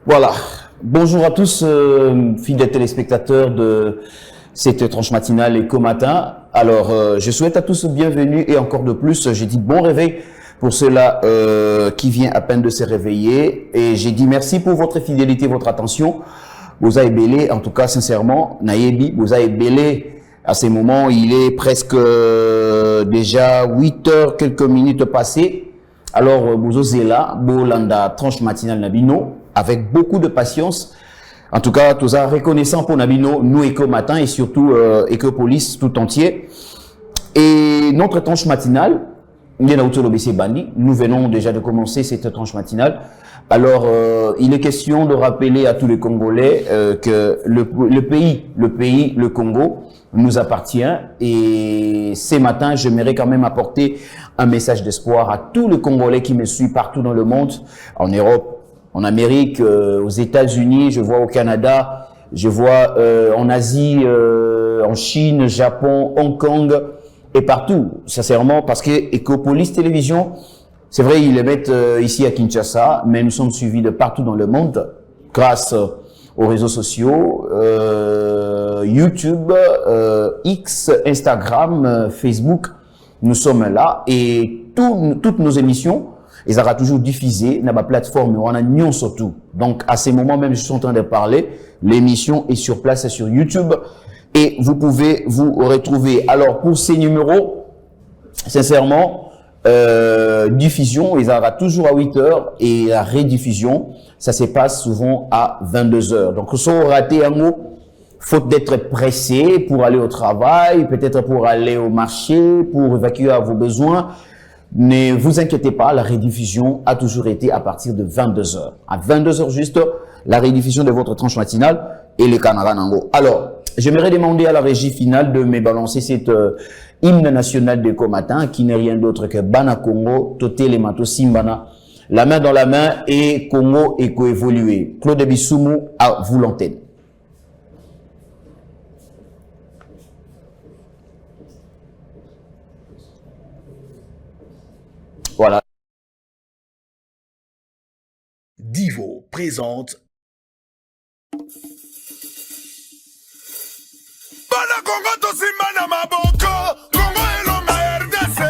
Voilà. Bonjour à tous, fidèles téléspectateurs de cette tranche matinale Éco Matin. Alors, je souhaite à tous bienvenue et encore de plus, j'ai dit bon réveil pour ceux-là qui vient à peine de se réveiller. Et j'ai dit merci pour votre fidélité, votre attention. Vous avez belé, en tout cas, sincèrement, Nayebi, vous avez belé à ces moments. Il est presque déjà 8 heures, quelques minutes passées. Alors, vous osez là, Bolanda, tranche matinale Nabino, avec beaucoup de patience. En tout cas, tout ça reconnaissant pour Nabino, nous Éco Matin et surtout Éco-Police tout entier. Et notre tranche matinale, nous venons déjà de commencer cette tranche matinale. Alors, il est question de rappeler à tous les Congolais que le Congo, nous appartient. Et ce matin, j'aimerais quand même apporter un message d'espoir à tous les Congolais qui me suivent partout dans le monde, en Europe, en Amérique, aux États-Unis, je vois au Canada, je vois en Asie, en Chine, Japon, Hong Kong et partout, sincèrement, parce que Éco-Police Télévision, c'est vrai, ils les mettent ici à Kinshasa, mais nous sommes suivis de partout dans le monde grâce aux réseaux sociaux, YouTube, X, Instagram, Facebook. Nous sommes là et toutes nos émissions, ils seront toujours diffusées dans ma plateforme, on a nion surtout. Donc, à ces moments même, je suis en train de parler, l'émission est sur place sur YouTube et vous pouvez vous retrouver. Alors, pour ces numéros, sincèrement, diffusion, ils aura toujours à 8 heures et la rediffusion, ça se passe souvent à 22 heures. Donc, si on raté un mot, faute d'être pressé pour aller au travail, peut-être pour aller au marché, pour évacuer à vos besoins, ne vous inquiétez pas, la rediffusion a toujours été à partir de 22 heures. À 22 heures juste, la rediffusion de votre tranche matinale et les Canara Nango. Alors, j'aimerais demander à la régie finale de me balancer cette hymne national d'Éco Matin, qui n'est rien d'autre que Bana Congo, Tote les Mato Simbana, la main dans la main et Congo éco-évolué. Claude Bissoumou, à vous l'antenne. Voilà. Divo présente Bana Congo to Simbana Maboko, Congo Elonga RDC.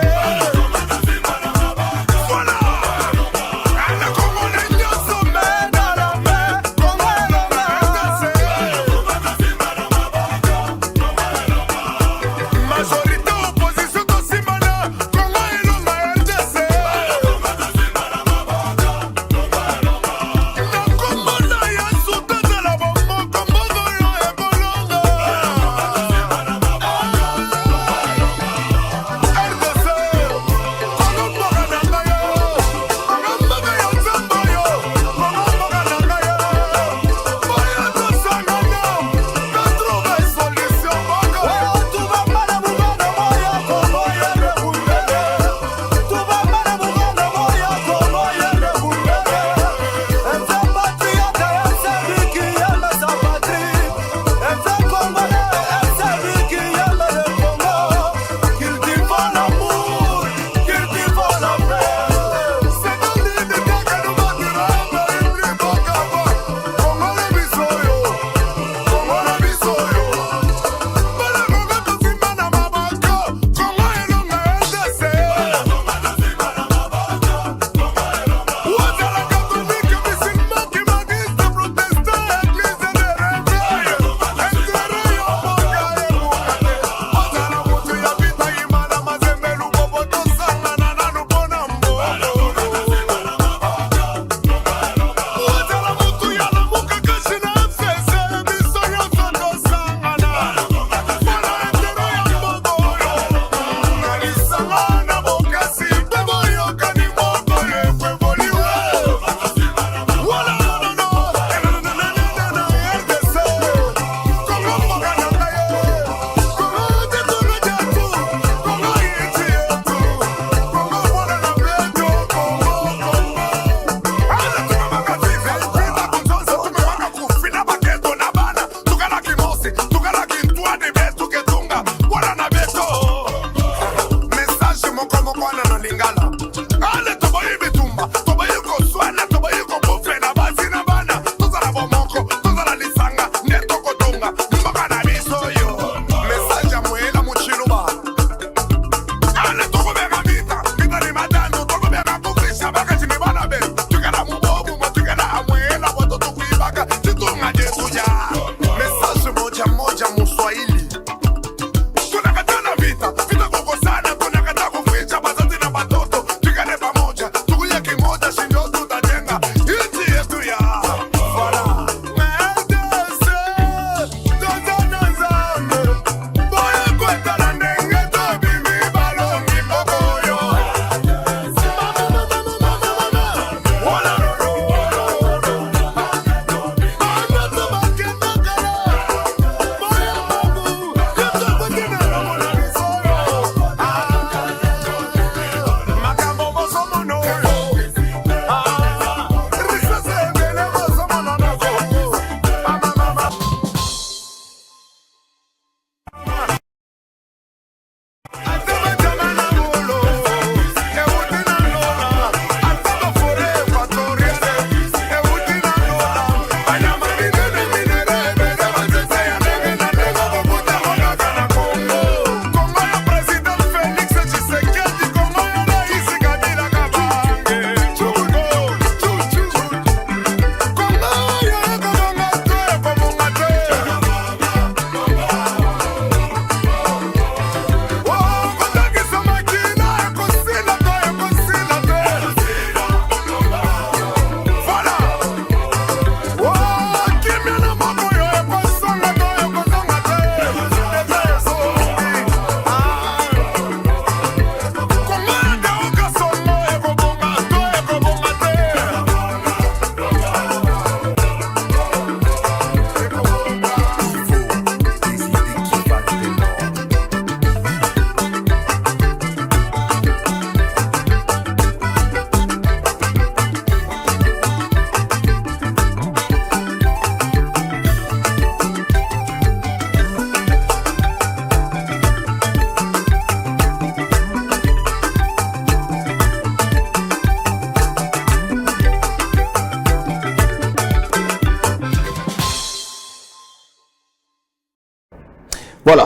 Voilà.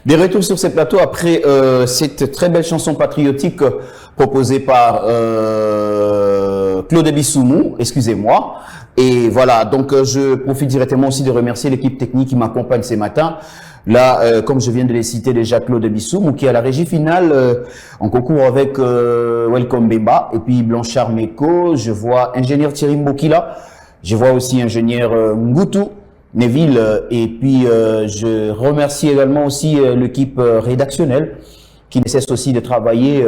Des retours sur ces plateaux après cette très belle chanson patriotique proposée par Claude Bissoumou, excusez-moi. Et voilà, donc je profite directement aussi de remercier l'équipe technique qui m'accompagne ce matin. Là, comme je viens de les citer déjà, Claude Bissoumou, qui est à la régie finale en concours avec Welcome Bemba, et puis Blanchard Meko, je vois ingénieur Thierry Mbokila, je vois aussi ingénieur Ngoutou, Neville, et puis je remercie également aussi l'équipe rédactionnelle qui ne cesse aussi de travailler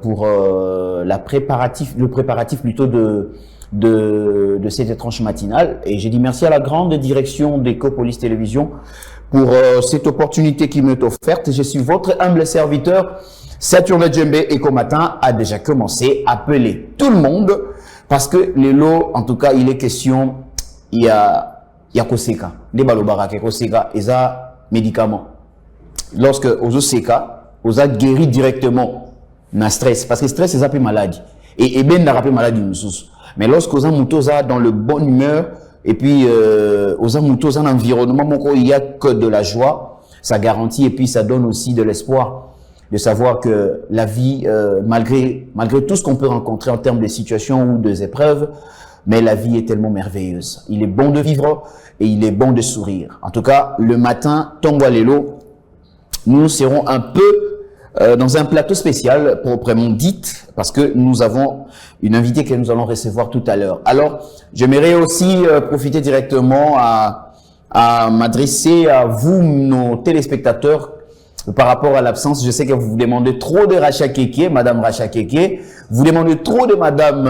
pour le préparatif plutôt de cette étrange matinale. Et j'ai dit merci à la grande direction d'Ecopolis Télévision pour cette opportunité qui m'est offerte. Je suis votre humble serviteur, Saturne Djembe, et qu'au matin a déjà commencé à appeler tout le monde parce que les lots, en tout cas, il est question, il y a Koseka, des balobarake, Koseka, et ça, médicaments. Lorsque aux Oseka, aux a guéri directement, na stress, parce que stress, c'est ça peut maladie. Et ben n'a pas maladie, mais lorsque aux a dans le bonne humeur, et puis aux amoutous un environnement où il y a que de la joie, ça garantit et puis ça donne aussi de l'espoir de savoir que la vie, malgré tout ce qu'on peut rencontrer en termes de situations ou des épreuves, mais la vie est tellement merveilleuse. Il est bon de vivre et il est bon de sourire. En tout cas, le matin, Tongo Lelo, nous serons un peu dans un plateau spécial, proprement dit, parce que nous avons une invitée que nous allons recevoir tout à l'heure. Alors, j'aimerais aussi profiter directement à m'adresser à vous, nos téléspectateurs, par rapport à l'absence. Je sais que vous vous demandez trop de Racha Keke, Madame Racha Keke. Vous demandez trop de Madame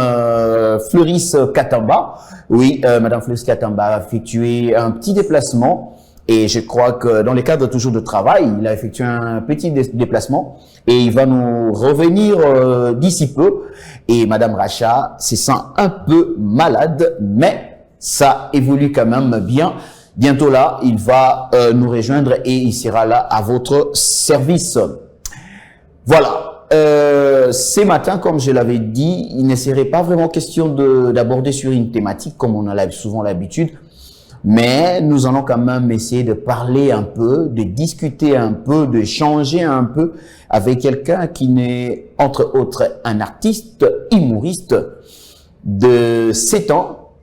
Fleuris Katamba. Oui, Madame Fleuris Katamba a effectué un petit déplacement. Et je crois que dans le cadre toujours de travail, il a effectué un petit déplacement. Et il va nous revenir d'ici peu. Et Madame Racha se sent un peu malade, mais ça évolue quand même bien. Bientôt là, il va nous rejoindre et il sera là à votre service. Voilà. Ce matin, comme je l'avais dit, il ne serait pas vraiment question d'aborder sur une thématique comme on a souvent l'habitude, mais nous allons quand même essayer de parler un peu, de discuter un peu, de changer un peu avec quelqu'un qui n'est entre autres un artiste, humoriste de 7 ans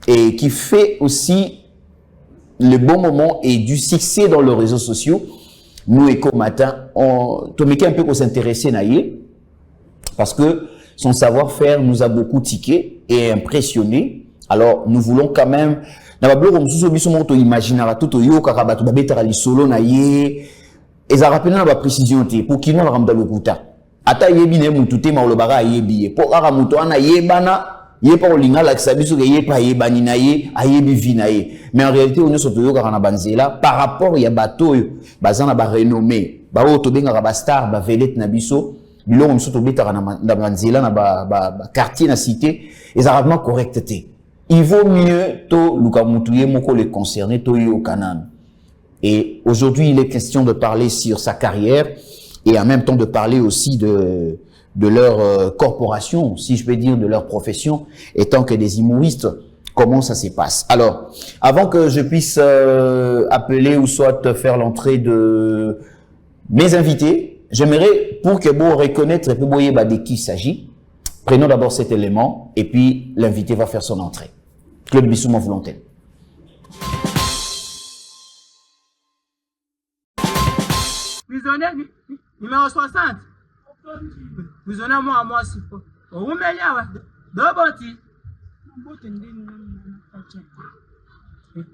et qui fait aussi le bon moment et du succès dans les réseaux sociaux. Nous, Eco Matin, on un peu pour s'intéresser à lui, parce que son savoir-faire nous a beaucoup tiqué et impressionné. Alors, nous voulons quand même, dans la blog, on imaginer tout yo karabatu babetara li solo na ye, et ça rappelle na ba précision te pour qui nous ramda lokuta. Ata yebi ne mutute ma olobara yebi pour ara muto ana yebana. Yé pas olinga la kisabiso que yé pas yé banina yé ayebi vina yé, mais en réalité on est surtout yo karana banzela par rapport ya bato bazana ba renommé ba oto benga ba star ba vedette na biso biloko on surtout betara na banzela na ba quartier na cité et ça rarement correcteté. Il vaut mieux to luka mutuye moko les concerner to yo kanan. Et aujourd'hui il est question de parler sur sa carrière et en même temps de parler aussi de leur corporation, si je peux dire, de leur profession, étant que des humoristes, comment ça se passe. Alors, avant que je puisse appeler ou soit faire l'entrée de mes invités, j'aimerais, pour que vous reconnaître et vous voyez de qui il s'agit, prenons d'abord cet élément et puis l'invité va faire son entrée. Claude Bissoumou volontaire. Numéro 60. Vous en avez moi à moi si vous vous mettez là, deux bottes.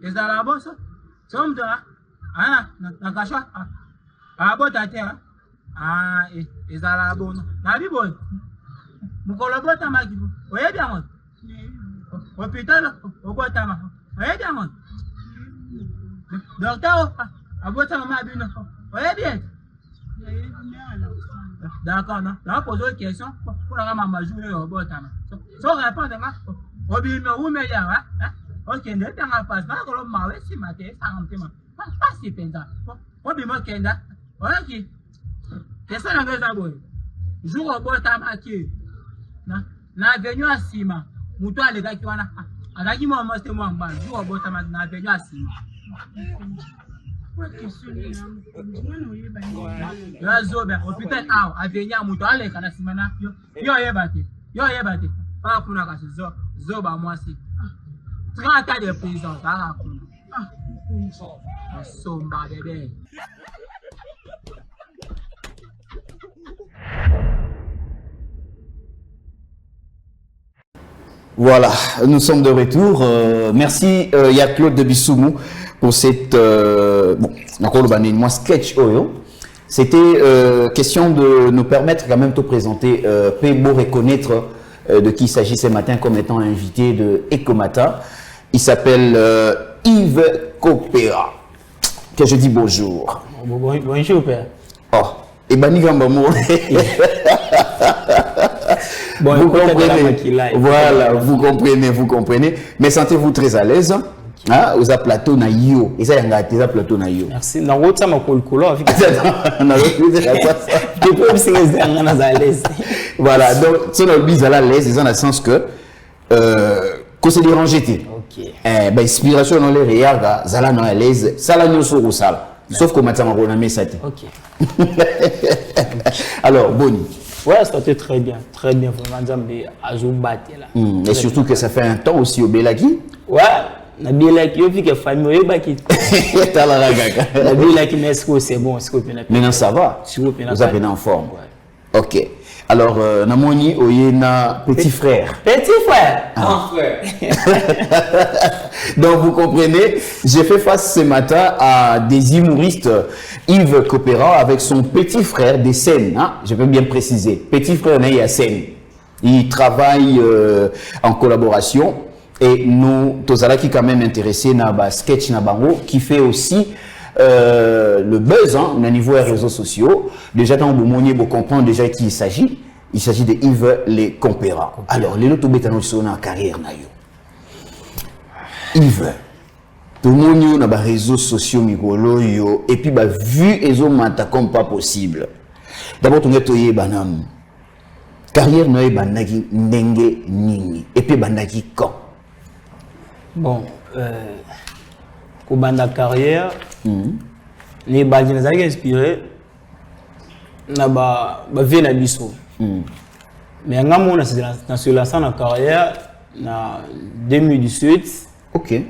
Et ça la bosse, somme de ah, na cacha, ah, botte à terre, ah, et ça la bonne, la vie bonne. Vous collaborez à ma vie, vous voyez bien, moi. Hôpital, au bout de ta main, vous voyez bien, moi. Docteur, à bout de ma vie, vous voyez bien. D'accord, non? Là, pose une question pour la maman jouer au bout de ta main. Sans répondre, au bien, où me y a, ok, ne t'en as pas, pas que l'on m'a laissé ma tête, ça rentre, pas si pénal. Au bien, moi, Kenda, voilà qui. Qu'est-ce que l'on a besoin? Joue au bout de ta main qui. Na venu à Sima, mouton à l'état qui va à la qui m'a montré moi en bas, joue au bout de ta main, na venu à Sima. Yo zobe hôpital aw avenya muto ale kana simana yo yebate pa kuna kasi zoba mwasi trata de prison ta kuna somba bébé. Voilà, nous sommes de retour. Merci Claude de Bissoumou pour cette moi sketch oyo. C'était question de nous permettre quand même de présenter Pébo reconnaître de qui il s'agit ce matin comme étant invité de Ecomata. Il s'appelle Yves Kopera. Que je dis bonjour. Bonjour père. Oh, et Bani Gambamo. Bon, vous comprenez. Voilà, vous comprenez. Mais sentez-vous très à l'aise. Ah, vous avez plateau na yo. Et ça, il y a un plateau na yo. Merci. Na route ça m'a collé avec. Voilà, donc c'est le bis à l'aise, dans le sens que qu'on se dérange. Ok. Ben inspiration dans les regards, zala na l'aise, sala no sur au sala. Sauf que maintenant on a mis ça. Ok. Alors, Boni. Ouais, c'était très bien, vraiment Nzambe azoubate là. Et surtout que ça fait un temps aussi au Belaki. Ouais, na Belaki, yo fi que famille yo baki. T'as la ragaga. Na Belaki mais c'est bon, c'est quoi pena. Maintenant ça va. Vous avez en forme. Ouais. OK. Alors namoni oyena petit frère. Petit frère. Grand frère. Donc vous comprenez, j'ai fait face ce matin à des humoristes, Yves Kopera avec son petit frère des scènes, hein, je peux bien préciser. Petit frère Naya Sen. Il travaille en collaboration et nous Tozala qui quand même intéressé na ba sketch na bango qui fait aussi le buzz hein, au niveau des réseaux sociaux. Déjà dans le monde vous comprendre déjà qui il s'agit. Il s'agit de Yves les Kopera. Alors les autres bétanos sont en carrière na yo. Yves, tout le monde na ba réseaux sociaux mikolo yo et puis ba vu ezo mata comme pas possible. D'abord tu ngetoye banam. Carrière na bandaki ndenge nini et puis bandaki quand. Bon, ko banda carrière les badji na zaki inspiré na ba vie na biso. Mais ngamo na se lancer na carrière na 2018. OK. Et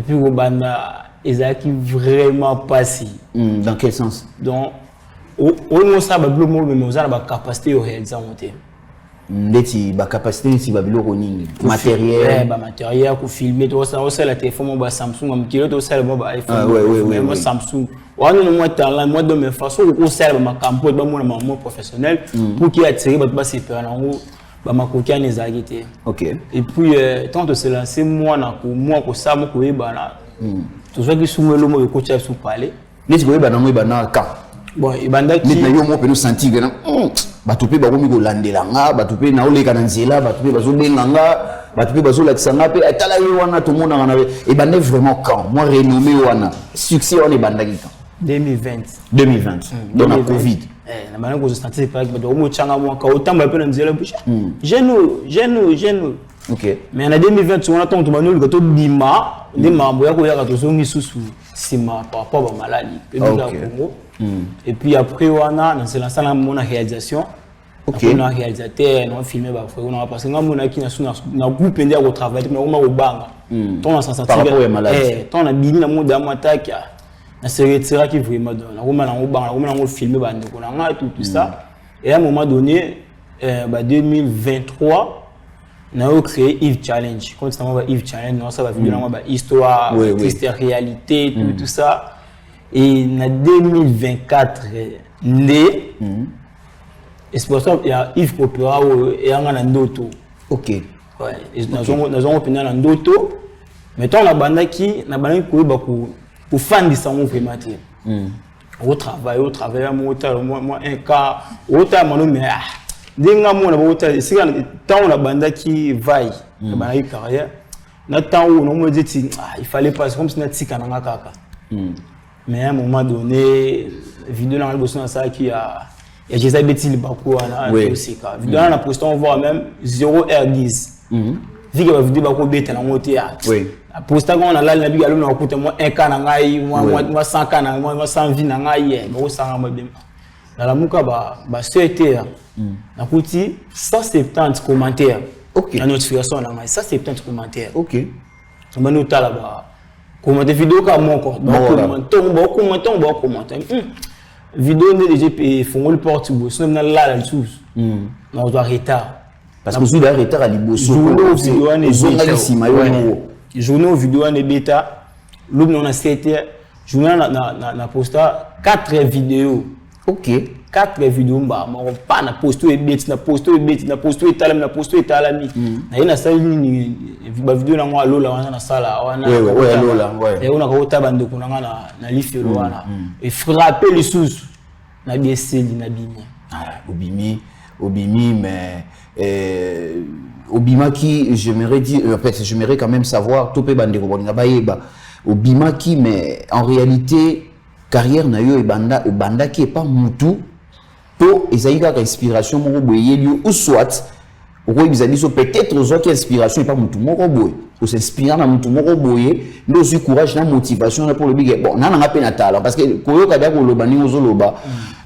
puis ko banda ezaki vraiment passé. Dans quel sens? Donc on ça ba blo mo mais on a ba capacité au réaliser monter. Ndeti ba capacité si ba biloko nini matériel ba matériel ko filmer to ça la téléphone ba Samsung am kilo to ça ba iPhone ouais. Samsung on a moi talent moi de mes façon ko ça ba campo ba mo na mo professionnel pour qui attirer ba c'est per en haut ba makokia les agité. OK. Et puis tant de se lancer moi ko ça mo ko ba na tout ça qui soumelo mo ko tcha sou parler ndeti ko ba na mo ba na ka. Bon, ibanda qui maintenant yo mo pe no sentir que batupe ba komi ko landela nga batupe na oleka na nzela batupe bazo benga nga batupe bazo lakisa nga pe atala yo wana tout monde na e bande vraiment quand moi renommé wana succès on e bandaki quand 2020 dans la Covid na bana ko se sentir pas que do mo changa mo ka otamba pe na nzela busha jeune OK. Mais en 2020 on attend tout manuel que to bima des mambo ya ko ya ka to songi susu sima par rapport à maladie que nous avons Congo. Et puis après on a se lancé dans mon réalisation. OK. On a réalisateur, on a filmé ba frère, on a parce que on a qui na groupe indi au travail, mais on a au banga. Ton sens par rapport à maladie. Ton a bini na mo da mo attaque. Na se retira qui vraiment donne. On a au banga, on a filmé ba ndeko na tout ça. Et à un moment donné 2023 on a créé Yves Challenge. Quand on va Yves Challenge, ça va vidéo na ba histoire, triste réalité, tout ça. Et en 2024, né, et c'est pour ça qu'il y a Yves Kopera et un Ndoto. OK. Ouais, nous avons opinion en Ndoto. Mais tant la bande qui pour fan de ça, on fait matière. Au travail, moi, un cas, au temps, mais dès tant la bande qui vaille, la bande carrière, temps où on me dit il fallait pas, comme si on était kaka. Mais à un moment donné, vidéo dans le besoin ça qui a Jésus Betty Bakou à aussi cas. Vidéo on voit même 0R10. Vu que la vidéo Bakou bête dans mon théâtre. Oui. Posta qu'on a là la biga on a coûté moi 1 cas na ngai moi 100 cas na moi 100 vie na ngai ba osanga moi bien na la muka ba souhaiter na kuti 170 commentaires OK la notification na ngai 170 commentaires OK on nous ta là ba commenter vidéo ka mon ko ba commenter vidéo ne déjà font le porte bosso na là sous on doit retard parce que vous avez retard à liboso journée vidéo en bêta l'homme on a 7 journée na posta 4 vidéos OK 4 vidéos ba on pas na posto bêta na posto etalami na ina sala ni ba vidéo na moi lola wana na sala wana lola et on a ko tabande ko na lifelo wana et frapper les sous na bieseli na bimi Obimi mais Obima qui j'aimerais quand même savoir topé bande ko bolinga bayeba Obima qui mais en réalité carrière na yo ebanda qui est pas mutu to ezaïka inspiration moko boye lieu ou soit ou bizali so peut-être aux autres inspiration et pas mutu moko boye ou s'inspirer na mutu moko boye mais aussi courage na motivation pour le big bon na pe na talent parce que koyoka da ko loba ni ozoloba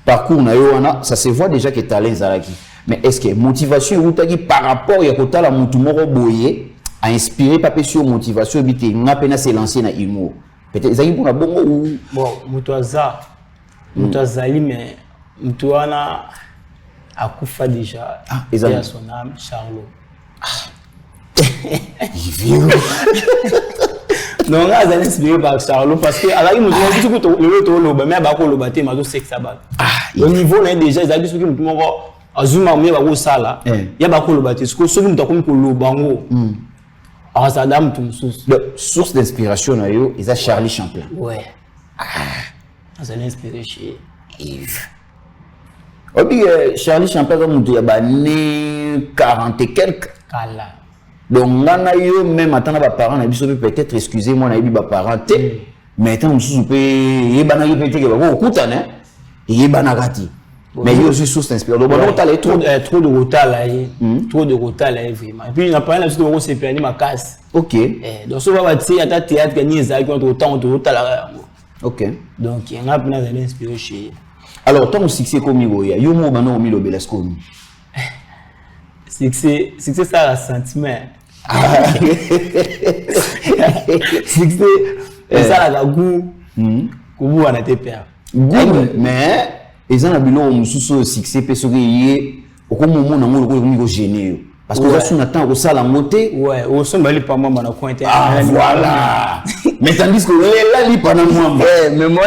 parcours na yo wana ça se voit déjà que talent zalaki. Mais est-ce que motivation ou tagi par rapport ya kota la mutu moko boye a inspiré pas sur motivation bité nga pena se lancer na imo peut-être zaki pour na bongo ou bon mutu azali mais mutu wana akufa déjà et à son âme Charlot il vient non nga azali inspiré par Charlot parce que alaki mutu moko tout le to loba mais ba ko loba te mazo sexa ba au niveau là déjà ezali soki mutu moko azuma mwe ba ko sala ya ba ko loba te soki soki mutu akomi ko loba ngo ça dame tout source d'inspiration na yo eza Charlie Chaplin ouais ça l'inspiré chez Yves obi Charlie Chaplin comme mutu ya ba né 40 et quelques kala donc ngana yo même attendre ba parents na biso peut-être excusez-moi na yebi ba parents té mais tant mususu pe yebana yo peut-être ke ba ko kutana yebana kati mais il y a aussi source d'inspiration. Donc, trop de retard là, trop de retard là, vraiment. Et puis, il y a pas mal de choses qui se ma casse. OK. Donc, ça va dire, il y a des théâtres qui ont des retard là. OK. Donc, il y a un peu d'inspiration chez. Alors, ton succès comme il y a, il y a un moment où il y a Belasco. Succès, ça, le sentiment. Succès, ça, la goût. Comment on a été père. Mais. Et ça, on a besoin de succès parce que au moment où on est gêné. Parce que là, on attend que ça la montée. Ouais, au son bali pas moi na coin. Ah voilà. Mais tandis que là, il pas na moi. Mais moi,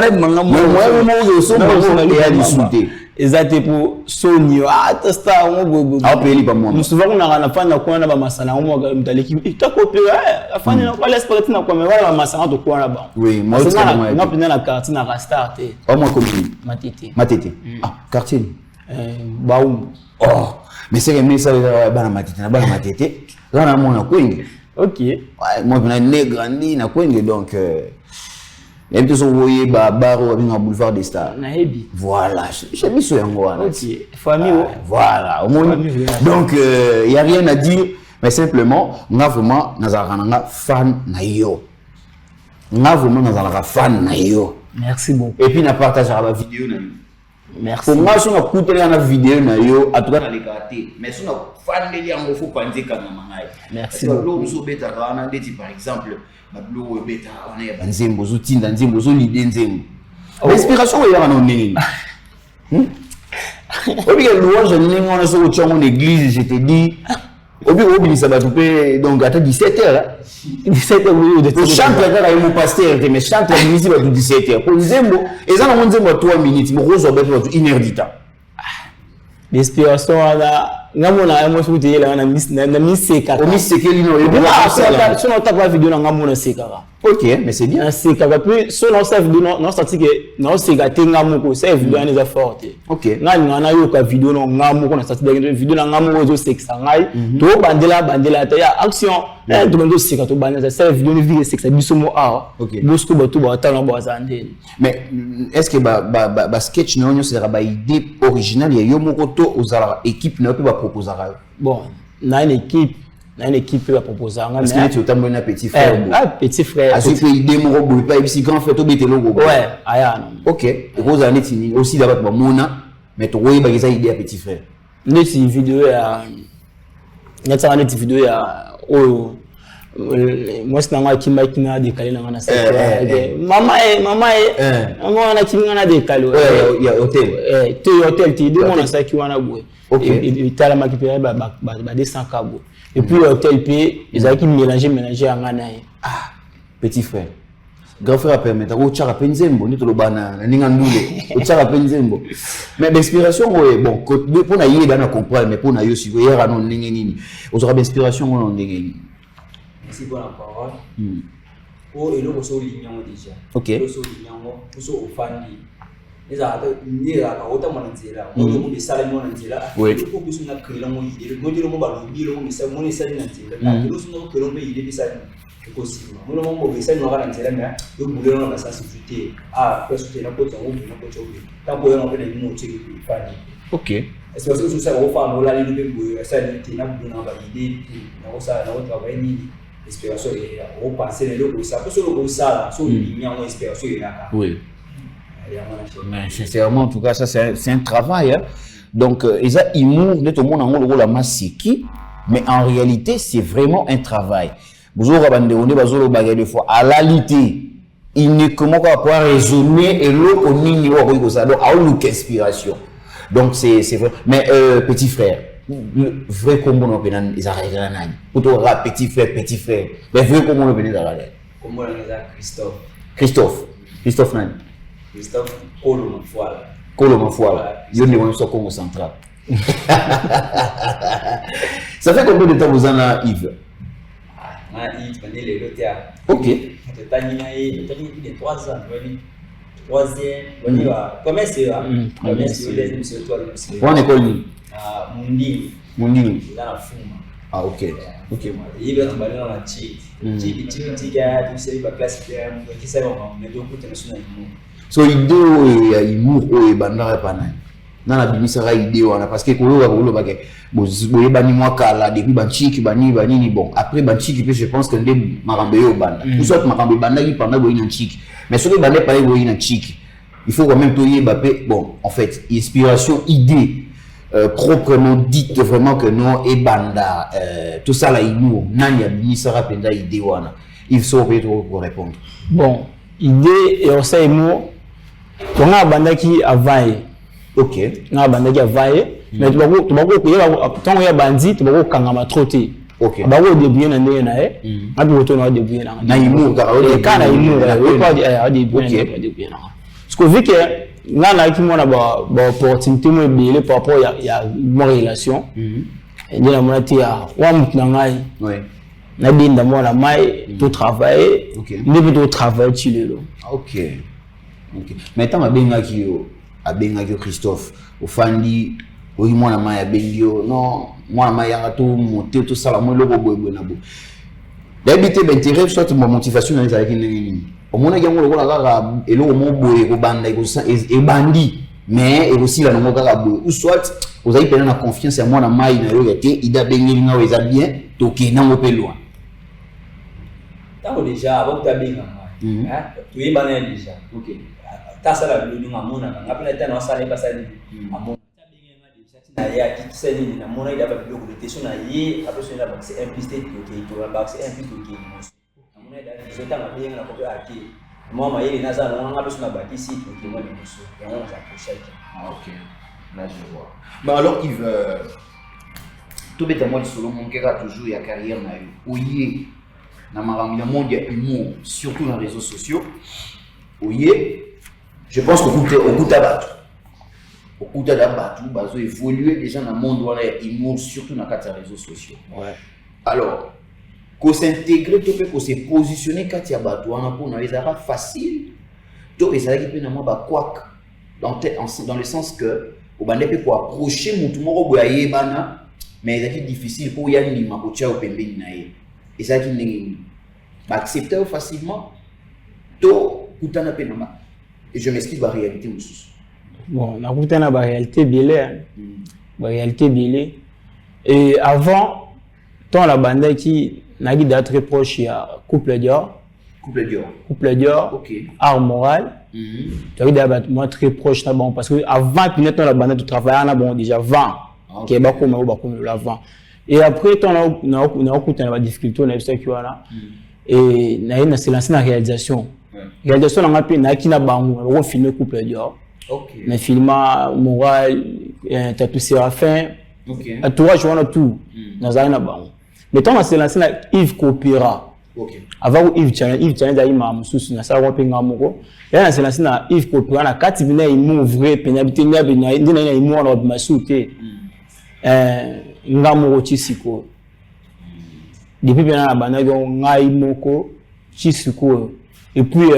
au son bali est à discuter. Exactement pour Sony. Ah, testa on ah peli pas moi. Nous souvent on a na fana kwa na ba masana on mo mtaliki. Tu as copié afanya na wala sport na kwa wala masana to kwa na ba. Oui, moi c'est moi. Moi pena na quartier na restart. Oh moi comme Matete. Ah, quartier. Baum. Oh, mais c'est que ça ba na Matete na Matete. Là na mon na kwenge. OK. Ouais, moi na né grandi na kwenge donc et puis, vous voyez, Baro avec un boulevard des Stars. Voilà, j'ai mis sur un mois. Ok, famille. Voilà, donc, il n'y a rien à dire, mais simplement, on a vraiment un fan na yo. On a vraiment un fan na yo. Merci beaucoup. Et puis, on a partagé la vidéo. Merci. Pour moi, si on a écouté la vidéo na yo, à tout cas, on a les gâtés. Mais si on a fan de l'ango, il faut pas dire qu'on a. Merci beaucoup. Par exemple, Bablo beta on est banzembo zotinda nzembo zo lide nzembo l'inspiration est là non nini obi ke louange nini ngona so tchongo l'église je te dis obi ça va couper donc à 17h 17h oui de chante là mon pasteur mais chante la musique à 17h pour nzembo et ça na nzembo 3 minutes mo rozo beto 1 heure du temps l'inspiration là ngamona moi je te là na miseka o miseka lino et so na ta vidéo na ngamona seka. OK, mais c'est bien. C'est quand puis so na sa vidéo non sorti que non seka te ngamoko sa vidéo na za forte. OK. Na yo ka vidéo na ngamoko na sorti de vidéo na ngamoko zo sexa ngai to bandela ta ya action to bando seka to bandela sa vidéo ni vie sexa biso mo a. OK. Bosko ba to ba ta na ba zande. Mais est-ce que ba sketch non sera ba idée originale ya yo moko to aux équipe na peut ba proposer. Bon, na une équipe na une équipe qui va proposer parce que tu as un petit frère petit frère à ce que idée mon robot pas si grand fait to bete logo ouais aya OK et vous allez tini aussi d'abord ba mona mais to oui ba ça idée à petit frère une vidéo ya nyata une vidéo ya oh moi c'est nanga kimaki na décalé na ça maman on a kimanga na décalé il y a hôtel hôtel ti deux mon ça qui wana boue et tala makipé ba 200 kabo et puis hôtel puis ils ont qui mélanger ngana petit frère grand frère permettre ko tchara penzembo ni to lo bana ninga ndule ko tchara penzembo mais l'inspiration bon pour na yé dans comprendre mais pour na yo si yera non ninga nini on aura d'inspiration non ninga. Merci pour la parole. Oh, et l'eau, so lignon déjà. Ok. So lignon, so offandi. Les arabes, ni la autant mon anzela. On nous sale mon anzela. Oui. Il faut que nous créons mon idée. Le modèle mon ballon, le mon sale, mon sale anzela. Nous sommes que l'on peut y aller ça. Possible. Nous mon mauvais sale noir anzela, mais le boulot on a ça sécurité. Ah, parce que la côte en haut, la côte en haut. Tant qu'on a fait des mots, c'est fani. OK. Est-ce que vous savez au fond, on l'a lu le ça n'était pas bien validé. On ça, on travaille ni. Inspiration et on pense les logos ça peut se logo ça sur lumière en inspiration et là oui mais sincèrement en tout cas ça c'est un travail hein? Donc ils a humour de tout le monde en gros la masse qui mais en réalité c'est vraiment un travail vous aurez bandé on est bazolo bagay de fois à la réalité il ne comment pas pouvoir raisonner et l'eau au niveau comme ça donc à une inspiration donc c'est vrai mais petit frère le vrai combo no penan izarega nani puto rap petit frère mais vrai combo no penan izarega combo na Christophe nani Christophe Kolo Mafuala yo ne wona so Congo central ça fait combien de temps vous en a Yves Yves on est le théâtre OK tani de 3 ans troisième on va commencer deuxième c'est toi on école ni Mundingi dans la fuma ah OK il va tomber dans la chic gars tu sais ba classe qui ça va mais donc tu es sur une so idée ya humour o banda pa nani na bimisa idée wana parce que kolo ba ke bo bani moi kala depuis banchiki bani nini bon après banchiki je pense que ndé marambe yo banda ou soit marambe banda qui pendant boyina chiki mais ce que banda pa boyina chiki il faut quand même to yeba pe bon en fait inspiration idée proprement dite vraiment que non et banda tout ça là humour nani bimisa rapenda idée wana il faut peut-être pour répondre bon idée et on sait humour on a banda qui availle OK na banda qui availle mais tu vas tant on y a bandit tu vas kangama trotter OK ba go début na ndé na abi woto na début na humour kana humour oui pas début na parce que vu que là na qui mona ba opportunité mo belé par rapport il y a une relation et de la moitié wa mutna ngai oui na dinda mo la mai tout travailler ne peut travailler tu le OK mais tant abenga ki Christophe ofandi oyi mwana mai abengio non mwana mai yanga to monter tout ça la mo lobo boy na bo d'habiter d'intérêt soit ma motivation dans les avec nini au mona yango lokola kaka eloko mo boye ko banda ko e bandi mais et aussi la ngo kaka boye ou soit vous avez pena na confiance ya mwana mai na yo yate ida bengeli nga weza bien to ke na ngope loin tango déjà avant ta benga hein tu es bané déjà OK ta sala lu nga mona nga pena tana wasale pasali amona ta benga nga déjà na ya ki tseni na mona ida ba biloko de question na ye après c'est là c'est implicité OK to ba c'est implicité OK amona ida je tanga benga na ko ati moi maye na za na nga besoin na ba ici OK moi de muso ya on za ko shaki OK là je vois bah alors Yves tout bête moi solo mon kera toujours ya carrière na yo oye na maramila monde ya humour surtout dans les réseaux sociaux oye je pense qu'au coup d'abatu bazo évoluer déjà dans le monde où il humour surtout dans les réseaux sociaux ouais alors qu'on s'intégrer tout peut se positionner quand il y a batu on a pour les arabes facile tout ça qui peut normalement ba quoi dans le sens que au bande peut pour approcher mon tout moko boyaye bana mais c'est difficile pour y aller ma kocha au pembeni na ye et ça qui n'est pas accepter facilement tout kutana pe nama et je m'explique la réalité aussi. Bon, on a goûté la réalité belle. La réalité belle. Et avant, Tant la bande qui n'a pas très proche, il y a Couple Dior. Couple Dior. Ok. Art Moral. Tu as dit moi très proche là bon parce que avant puis maintenant la bande tu travailles là bon déjà 20 qui est pas comme l'avant et après on a écouté la difficulté on a vu ça qui là et na c'est lancé la réalisation réalisation on a pu na qui na bango on filmer Couple Dior ok na filma Moral Tatou Séraphin ok toi je vois tout na za na bango mais tant on s'est lancé la Yves Copera. ok Avant Yves Challenge a ima mususu na sawa penga moko yana c'est lancé na Yves Copera na kati bina imu vrai penabité na bina ndina na imu na masute ngamoko chisiko depuis bina na bana go ngai moko chisiko et puis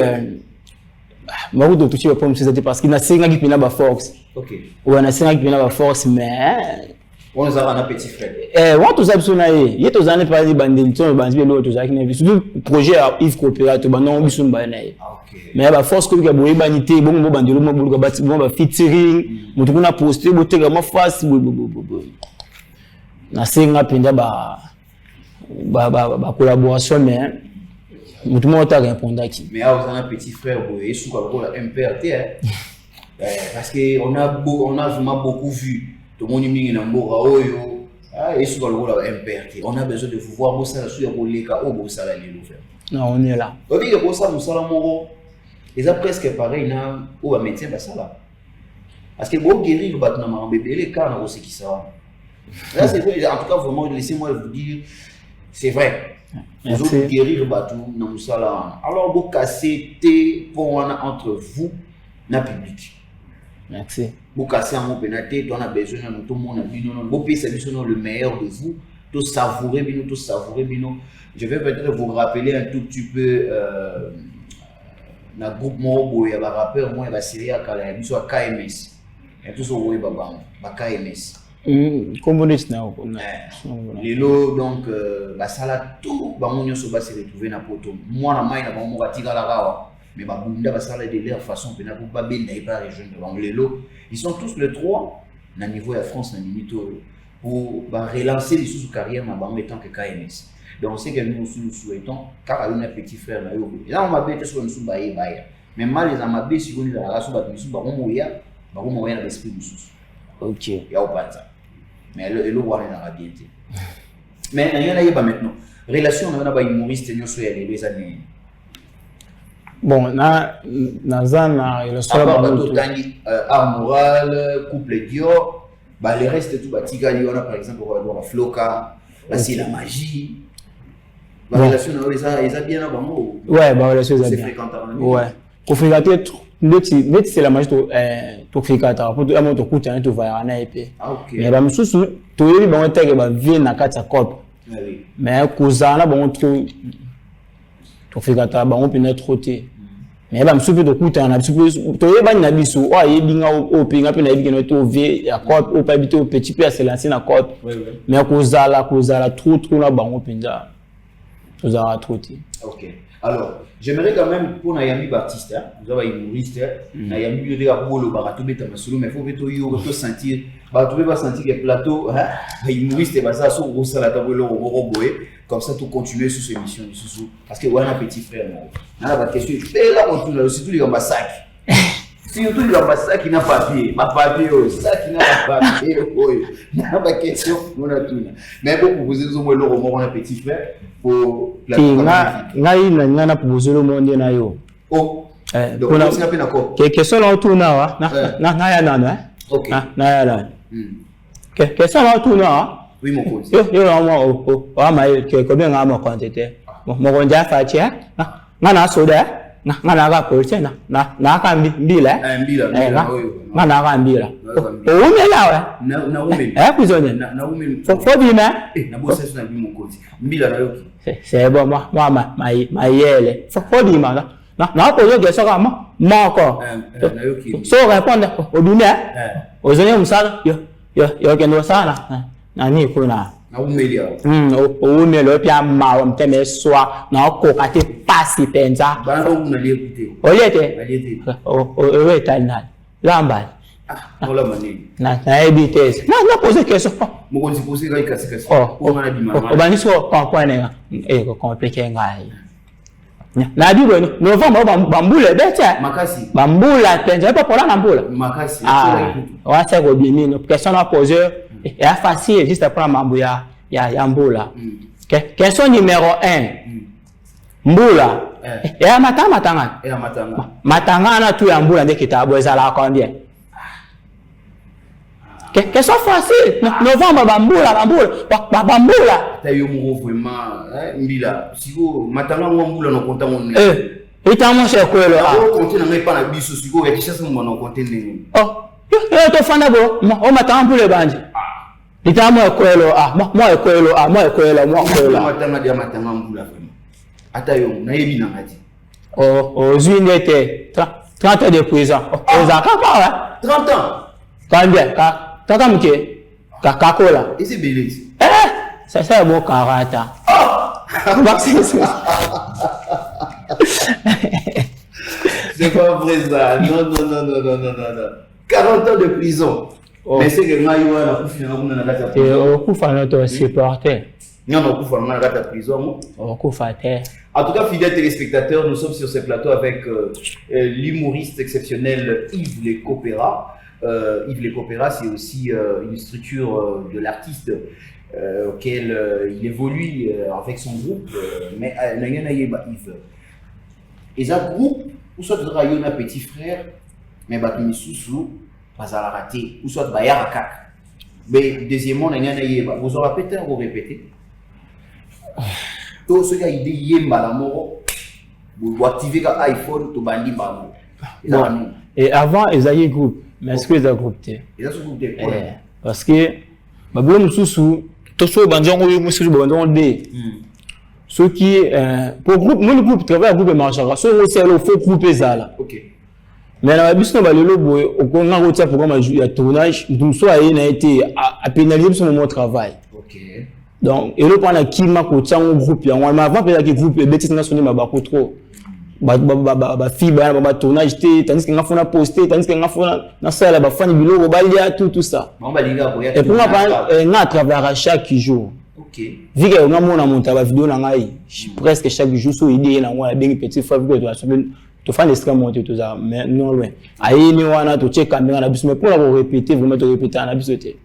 moi de toucher pas me parce qu'il na senga qui pina ba force ok ou na senga qui pina ba force mais on a un petit frère on tous absona ye tous années par les bandits sont bandits l'autre tous qui n'invite surtout projet à Yves Copera to banon biso mbana ye mais ba force ko ka boye banité bon mo bandelo mo buluka bati bon ba featuring mutu kuna poster botega ma face na senga pinda ba collaboration mais mutu mo ta répondre qui mais on a un petit frère boye sous quoi la MPRT parce que on a vraiment beaucoup vu tout le monde mingi na mboka oyo et sous quoi la MPRT on a besoin de vous voir bo ça sur ko leka o bo ça la lelo faire non on est là obi ke ko ça musala moko et ça presque pareil na ou a médecin ba ça là parce que bon guérir ba na ma bébé les cas na aussi qui ça là c'est vrai en tout cas vraiment laissez-moi vous dire c'est vrai vous autres guérir ba tout na musala alors vous casser té pour entre vous na public. Merci. Vous cassez en pénalité, on a besoin de tout le monde. Vous payez le meilleur de vous, tout savourer, tout savourer. Je vais peut-être vous rappeler un tout petit peu dans le groupe Morobo, il y a un rappeur, moi, il y a série à KMS. Il y a tout ce qui est KMS. Comment est-ce les lots, donc, ça là, tout le monde se retrouver dans le poteau. Moi, je suis là, mais Babunda ça de leur façon pour pas bien pas région de Lelo ils sont tous les trois dans niveau de France dans limite pour relancer les sous carrière en tant que KMS donc on sait que nous souhaitons car on a un petit frère là on m'a bête sur une sous bailler mais mal les amabé si on est la race ba sous ba moya na l'esprit du sous ok ya au pas ça mais le voir dans la bien mais il y en a pas maintenant relation on a ba humoriste nous sur les années. Bon, na zana il soit Art Moral, Couple Dior, bah les restes tout batika on a par exemple la Floca, là c'est la magie. La relation ils a bien là bon. Ouais, bah relation ça bien. Ouais. Pour fréquenter c'est la magie pour fréquenter pour tout amour to kuta to va na épée. Ah OK. Mais ba mususu to yebi ba teke ba vie na kati ya cop. Oui. Mais kozana bon trop to fréquenter ba on peut être troté. Mais ba msupe to kuta na msupe to yeba na biso o ayebinga o pinga pe na yebinga to vie ya cop o pa bité o petit peu à se lancer na cop. Oui. Mais kozala trop na bango pinza. Tozara troté. OK. Alors, j'aimerais quand même pour Nayami Baptiste, vous avez humoriste, Nayami de la boule au barato beta masolo, mais faut veto yo to sentir, bah tu peux pas sentir que plateau, humoriste bah ça so gros la table le roboé, comme ça tout continuer sur cette émission du sous parce que ouais un petit frère là. Là la question, et là on tourne surtout les ambassadeurs. Surtout les ambassadeurs qui n'a pas papier, ma papier ça qui n'a pas papier, n'a pas question, on a tout. Mais bon pour vous dire au moins le roman un petit frère pour la na proposer le monde na yo. Oh. Donc on a fait d'accord. Question là autour na na ya na. OK. Na ya na. Question là autour na. Oui mon coach. Yo ma combien ngama quantité. Mo konja fa chia. Na soda. Na ga ko che na ka mbila. Mbila. Na ga mbila. O umela wa. Na umela. Kuzone. Na umela. Fo bi na. Na bossa na bi mon coach. Mbila na yoki. C'est bon ma yele. Fo bi ma na ko yo geso ka ma ko. Na yoki. So répondre o bi na. O zonye musala yo kendo sana. Na ni ko na. Na umela. O umela pia ma o mteme swa na ko ka te pasi penza. Ba ko na liété. O liété. O weta na. Lamba. Voilà mané. Na éviter. Na poser question. Mon on s'est posé quand il casse. On a dit on dit soit pas n'est et compliqué ngai. Na bibo novembre bambula beta. Makasi. Bambula tenja pas pour la bambula. Makasi. Ah. On va faire bien une question à poser et à facile juste après mambuya ya mbula. Question numéro 1. Mbula. Et à matanga. Et à matanga. Matanga na tu ya mbula ndeke tabo ezala combien? Question facile. Novembre bambula. T'as eu mon vraiment, Mbila. Si vous matanga mbula no compta mon. Et t'as mon cher quoi là? On compte na pas na biso si vous et chasse mon no compte ni. Oh, to fana bo. O matanga mbula banje. Ita mo quoi là? Moi quoi là? Matanga dia matanga mbula vraiment. Ata yo na yebi na ngati. Oh, zuinete 30 ans de prison. Oh, ça pas 30 ans. Combien? Tata mke Coca-Cola. Et c'est belé. Ça bon caractère. C'est pas vrai ça. Non. 40 ans de prison. Mais c'est que moi yo na kufina kuna na kata. Et kufana to supporter. Non, kufana na kata prison. Kufate. En tout cas, fidèles téléspectateurs, nous sommes sur ce plateau avec l'humoriste exceptionnel Yves Lekopera. Yves Lekopera, c'est aussi une structure de l'artiste auquel il évolue avec son groupe. Mais Yves. Et ça groupe, ou soit Rayona petit frère, mais Batumi Soussou, pas à la rater, ou soit Bayarakak. Mais deuxièmement, vous aurez répété, vous répétez. Tout ce qui a idée yemba la mort, vous activez l'iPhone, tout bandi bambou. Et avant, ils avaient groupe. Mais est-ce que ils ont groupé? Ils ont groupé. Parce que, Babylon Soussou, tout ce qui est en train de ceux qui, pour groupe, mon groupe travaille à groupe marchera. Ceux qui sont faux groupe là. Ok. Mais la bus n'a pas le logo, au Congo, on a programme à tournage, donc soit il a été à pénaliser sur mon travail. Ok. Donc, et le point là qui m'a coaché en groupe, on m'a avant que le groupe bêtise nationale m'a beaucoup trop. Fibre, tournage, tandis qu'on a fait posté, tandis qu'on a fait dans ça, la fan du logo, tout ça. Et pour moi, on a travaillé chaque jour. Ok. Vu que on a monté la vidéo, presque chaque jour, sur l'idée, on a des petites fois, tu fais l'extrême monter tout ça, mais non loin. Aïe, nous on a tout check caméra, mais pour la répéter, vraiment te répéter, on a besoin de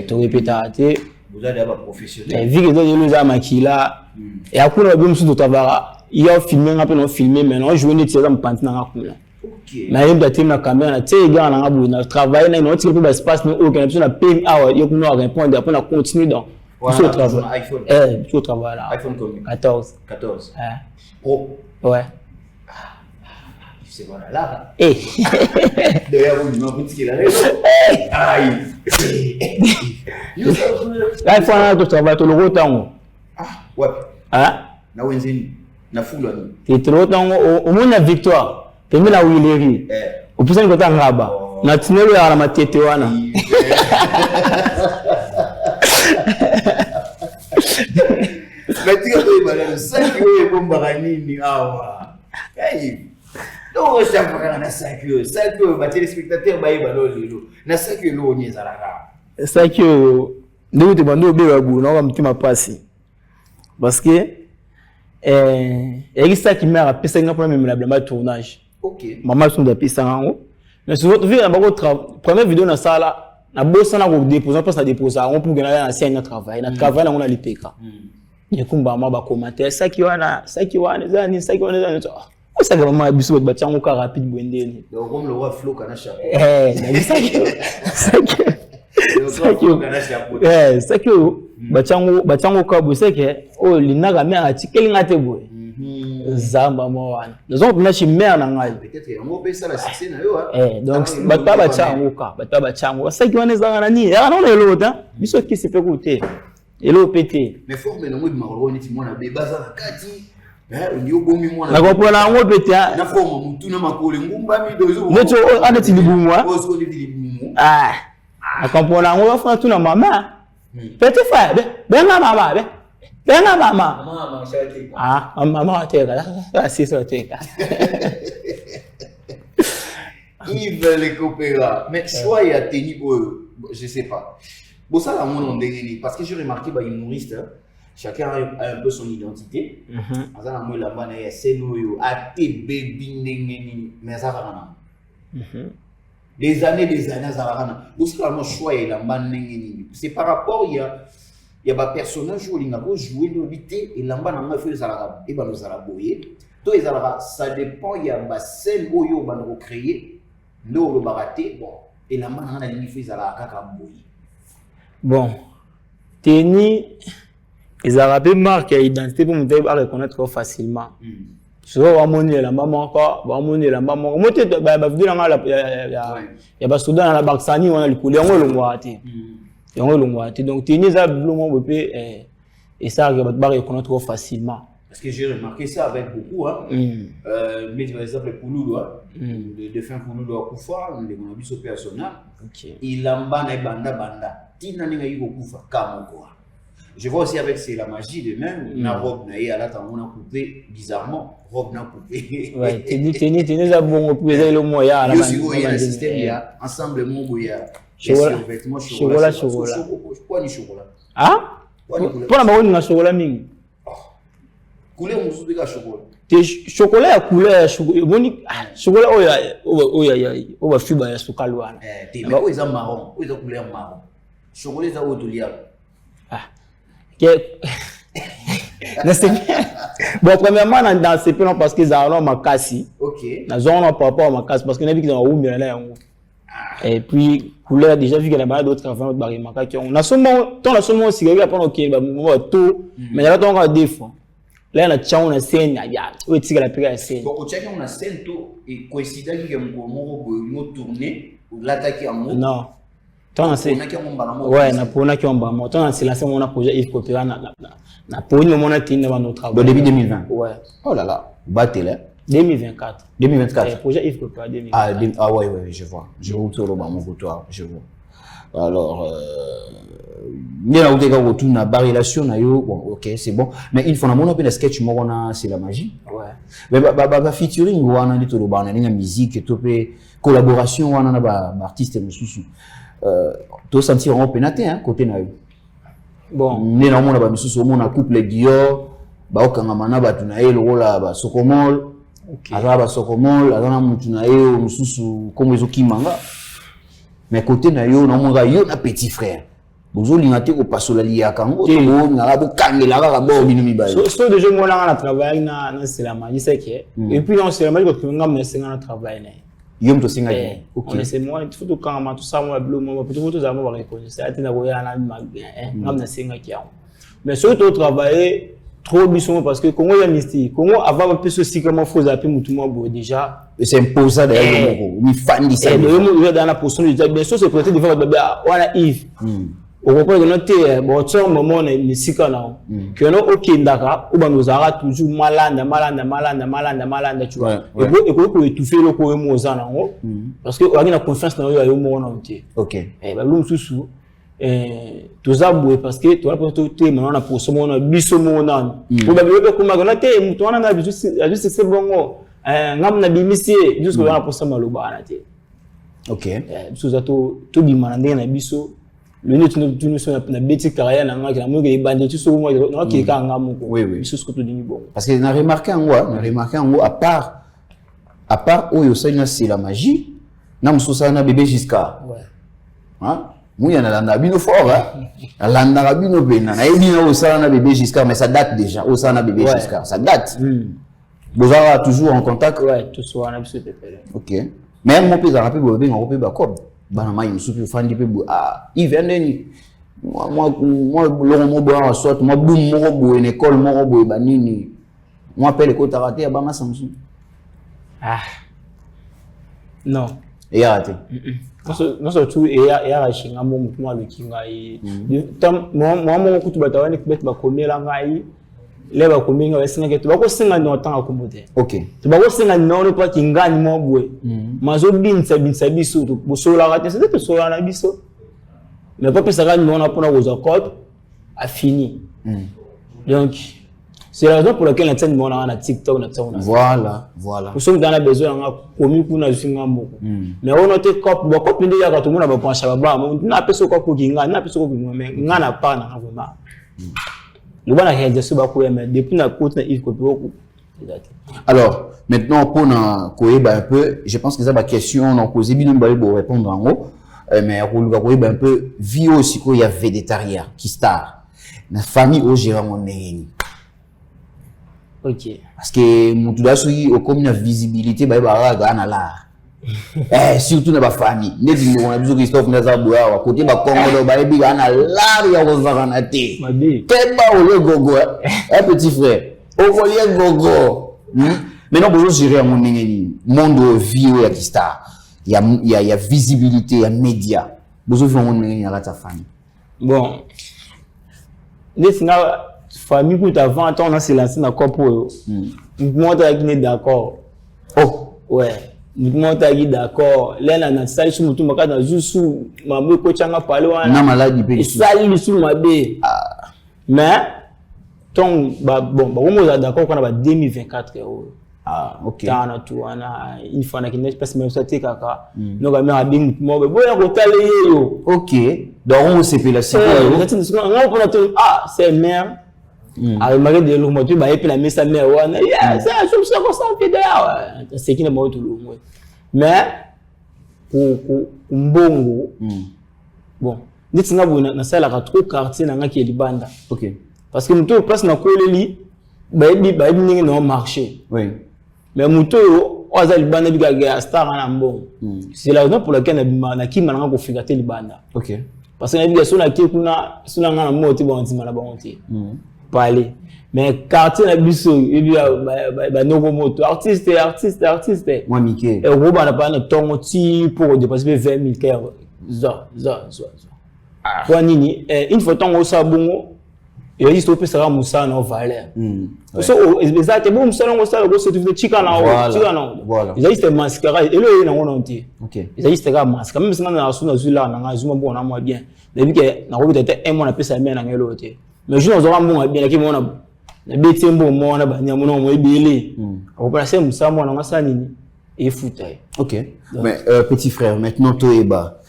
te répéter. Vous allez avoir professionnel. Vu que nous avons maquillé là, et après on a besoin de travailler. Il a filmé, on a filmé, mais on a joué des tirs dans le pantin. Mais il y a des caméras, tu sais, les gars, on a travaillé, on a tiré pour l'espace, mais aucun personne n'a payé, il y a qu'on répondre, après on a continué dans le travail. Tout le travail là. iPhone combien? 14. 14. Pro. Ouais. C'est voilà là. Eh. D'ailleurs, vous m'avez dit qu'il a raison. Aïe. Là, il faut un autre travail, tout le rotant. Ah, ouais. Hein? Na wenzeni, na fula ni. Et tout le rotant, au moins la victoire. Tu mets la Willeri. Au plus un côté en rabat. Na tunnel à la matete wana. Mais tu as dit, ça qui est bon baranini, awa. Hey. Donc, ça va na ça que ma téléspectateur ba yeba lo lelo. Na ça que lo nyeza la ga. Ça que nous te bando be babu, na mtima pasi. Parce que et ça qui m'a rappelé ça pour même la tournage. OK. Maman sont des pistes en haut. Mais souvent tu vois la première vidéo dans ça là, na bossa na ko déposer parce que déposer on pour gagner un ancien travail, na travail on a les PK. Et kumba ma ba commenter ça qui wana zani ça qui wana zani. Oh ça que maman biso ba tchango ka rapide bwendeni. Donc comme le roi Flo kana chapeau. Ça que bachango ka boseke o linaga me atikeli ngate boy zamba mwana nazo kuna chimera na ngai peut-être yango pesa la succès na yo donc bataba bachango ça qui wana zanga nani ya na elota biso ki se peut côté elo pété mais forme na moi de marolo niti mwana bebaza na kati ndio bomi mwana na kopona ngo pété na forme mutu na makole ngumba mi dozo neto aneti libumwa osko ndi libumu na kopona ngo bafuna tuna mama petit frère benga mama Maman maman teka c'est ça teka Yves Lekopera mais choix a tenu je sais pas Bon, ça, là, moi, parce que j'ai remarqué, bah, humoriste, hein, chacun a un peu son identité. Des années, c'est par rapport, il y a des personnages qui ont joué l'obité et l'amba n'a pas fait les arabes. Et ben, nous arabes, ça dépend, il y a des scènes où ils ont créé, nous, le baraté, bon, et l'amba n'a pas fait les arabes. Bon, Teni, les arabes marquent l'identité pour me reconnaître facilement. Si on va monter la maman, on va monter la maman. Moi, il y a des soldats dans la Baksani, on a le couleur, on l'a donc, Teni, ça, et ça, on va reconnaître facilement. Parce que j'ai remarqué ça avec beaucoup. Hein. Mais par exemple, Pouloulou, le défunt Pouloulou à Koufa, on a vu ce personnage. Il a banda. Tina n'a eu beaucoup de quoi. Je vois aussi avec la magie de même, la robe n'a eu à la temps, on a coupé bizarrement, robe n'a coupé. Ouais, Teni, ça bon, pour les le moyen. Il y a le système, il y a ensemble, mon goya. Chocolat. Quoi ni chocolat? Ah? Pour la marron, on a chocolat ming. Couleur, on se dit chocolat. Chocolat à couleur, chocolat, on va fibre à chocolat. Mais où est-ce marron? Où est-ce couleur marron? Chocolat, c'est où tu l'as? Bon, premièrement, dans ces plans, parce qu'ils ont ma casse. Ok. Dans un papa, ma casse, parce qu'il y a des gens qui ont là. Et puis, couleur, déjà vu qu'il y a d'autres enfants de barrière, on a seulement cigarette, après, ok, tout, mais là, on a des fois. Là, on a tchao, on a scène, il y a où est-ce qu'il a pris la scène? Bon, au tchèque, on a scène, tout, et coïncident, il y a un tourné, ou l'attaquer en mot. Non. Ouais, na pona qui ont bamon. Tant c'est lancé mon projet Yves Copera na poni mon atteint dans notre travail. Au début 2020. Ouais. Oh là là, battez là. 2024. 2024. Projet Yves Copera 2024. Ah ouais, je vois. Je vois tout le bamon côtoir, je vois. Alors il y a autour na barrelation na yo, bon OK, c'est bon. Mais il faut na mon appel sketch mo na c'est la magie. Ouais. Mais ba featuring wana ndi to lo bana na musique to pe collaboration wana na ba artiste mususu. Tu sentir un pénaté hein côté na yo. Bon, né na mona ba misusu mona couple Dior ba okanga mana ba tuna ye lokola ba Sokomol. OK. Ala ba Sokomol, ala na mutu na ye misusu comme ezo kimanga. Mais côté na yo na mona yo na petit frère. Bozo lingate ko pasola liya kango to bo na ba kangela ka ba bino mibale. So de je mo la na travail na c'est la magie c'est que et puis on c'est la magie que ngam na senga na travail na. Yom to singa OK. C'est moi il faut tout quand tout ça moi bleu moi plutôt tout ça moi va reconnaître ça tena ko ya na ngam na senga ki ya. Mais surtout travailler trop bisson parce que Congo ya mystique. Congo avant un peu ceci comment faut zapper mutumo bo déjà c'est imposant derrière le moko. Mi fan di ça. Et le dans la position de bien sûr c'est peut-être de faire bébé voilà Yves. On comprend que notre bon temps moment on est mystique là. Que non OK ndaka ou ba nous ara toujours malanda tu vois. Et pour étouffer le ko mo za na ngo parce que on a confiance dans yo mo na nti. OK. Ba lu mususu toza boué parce que tu vas peut-être te maintenant na pour ce moment biso mo na. Pour ba bébé kuma na te mutu wana na juste c'est bon ngam na bimisie juste ko na pour ça maloba na te. OK. Biso za to bimana ndenge na biso. Le nez tu nous sommes na bêtise carrière na ngaki na mo ke bande tu so mo na ki ka ngamu ko. Oui. Biso ce que tu dis bon. Parce que na remarqué en haut à part oyo c'est la magie. Na mususa na bébé Giscard. Ouais. Hein? Mouya na landa bino fort hein. Landa bino bena. Na ebina o sala na bébé Giscard mais ça date déjà. O sala na bébé Giscard, ça date. Vous avez toujours en contact. Ouais, tout soit na biso pepele. OK. Mais mon père a rappelé bébé on repé ba comme bana mai musupi fandi pe il vient ni moi le mo boa sorte moi boum mo bo en école mo bo ba nini moi appelle ko taraté ba ma Samsung non et raté non surtout et ya shinga mo mutu ma lukinga yi tam mo kutu batawani kubet ba komela ngai le ba kominga wesinga ke ba ko singa no tanga kumute. OK. Tu ba ko singa no pa kingani mo bwe mazo binsa biso to bosola ka tese to sola na biso mais pas pesa ka no na pona ko zakot a fini donc C'est la raison pour laquelle on a un TikTok, voilà. Nous sommes dans la besoin de commis pour nous faire beaucoup. Mais on a été cop, beaucoup plus de gens tout le monde a pensé à bas, on n'a pas ce qu'on peut gagner, on n'a pas ce qu'on peut mais on n'a pas na vraiment. Le bon a réalisé ce beaucoup mais depuis la côte il faut beaucoup. Alors, maintenant pour na koeba un peu, je pense que ça va question on a posé bien pour répondre en haut, mais on va koeba un peu vie aussi quoi il y a végétarien qui star. Na famille au gérant mon OK. Parce que mutu da soyi au comme une visibilité ba ba ga la. Surtout na ba famille. Nezi ngo na biso Christophe Naza Boya wa côté ba Congo ba bi ga na la ya ko zakana te. Mabi. Teba o le gogo petit frère. O volie gogo. Maintenant bonjour gérer mon ngeni. Monde vie ya kista. Il y a visibilité, il y a média. Bonjour mon ngeni na ta famille. Bon. Nezi nga famille pour ta vente on a se lancé dans quoi pour moi t'as qui d'accord. Oh ouais moi t'as qui d'accord là na salle sous mutu maka na sous mamu ko changa pale wana na maladi pe salle sous mabe mais ton bon on est d'accord qu'on a 2024 OK tana tu wana une fois na kinesi parce même ça te kaka no ga mera bing mo be boya ko tale yo OK donc on se fait la c'est mère avec Marie de l'Oumotu, bah et puis la mise à mère, ouais, c'est un chose comme ça, c'est qui n'est pas tout le monde. Mais pour Mbongo, bon, dites-moi vous na ça la trop quartier na qui est libanda. OK. Parce que nous tous place na koleli, bah ni non marché. Oui. Mais muto oza libanda bi ga star na Mbongo. C'est la raison pour laquelle na ki mananga ko fingate libanda. OK. Parce que na bi so na ki kuna suna ngana moti ba onti mala ba onti. Parler mais quartier na biso et bien ba noko moto artiste moi Mickey et gros ba na pas na tongo ti pour dépasser 20 000 kr za pour nini une fois tongo sa bongo et il faut ça musa na valeur so exact bon musa na ça go certificat chika na voilà il existe mascarade et le na on ti OK il existe ga masque même si na suna zula na ngazuma bon na moi bien depuis que na ko peut-être un mois na pesa mais na ngelo te mais je n'ose pas bon bien qui mona na beti mbo mona ba nyamu no mo ebele on peut passer musa mona ngasa nini et foutai. OK mais petit frère maintenant toeba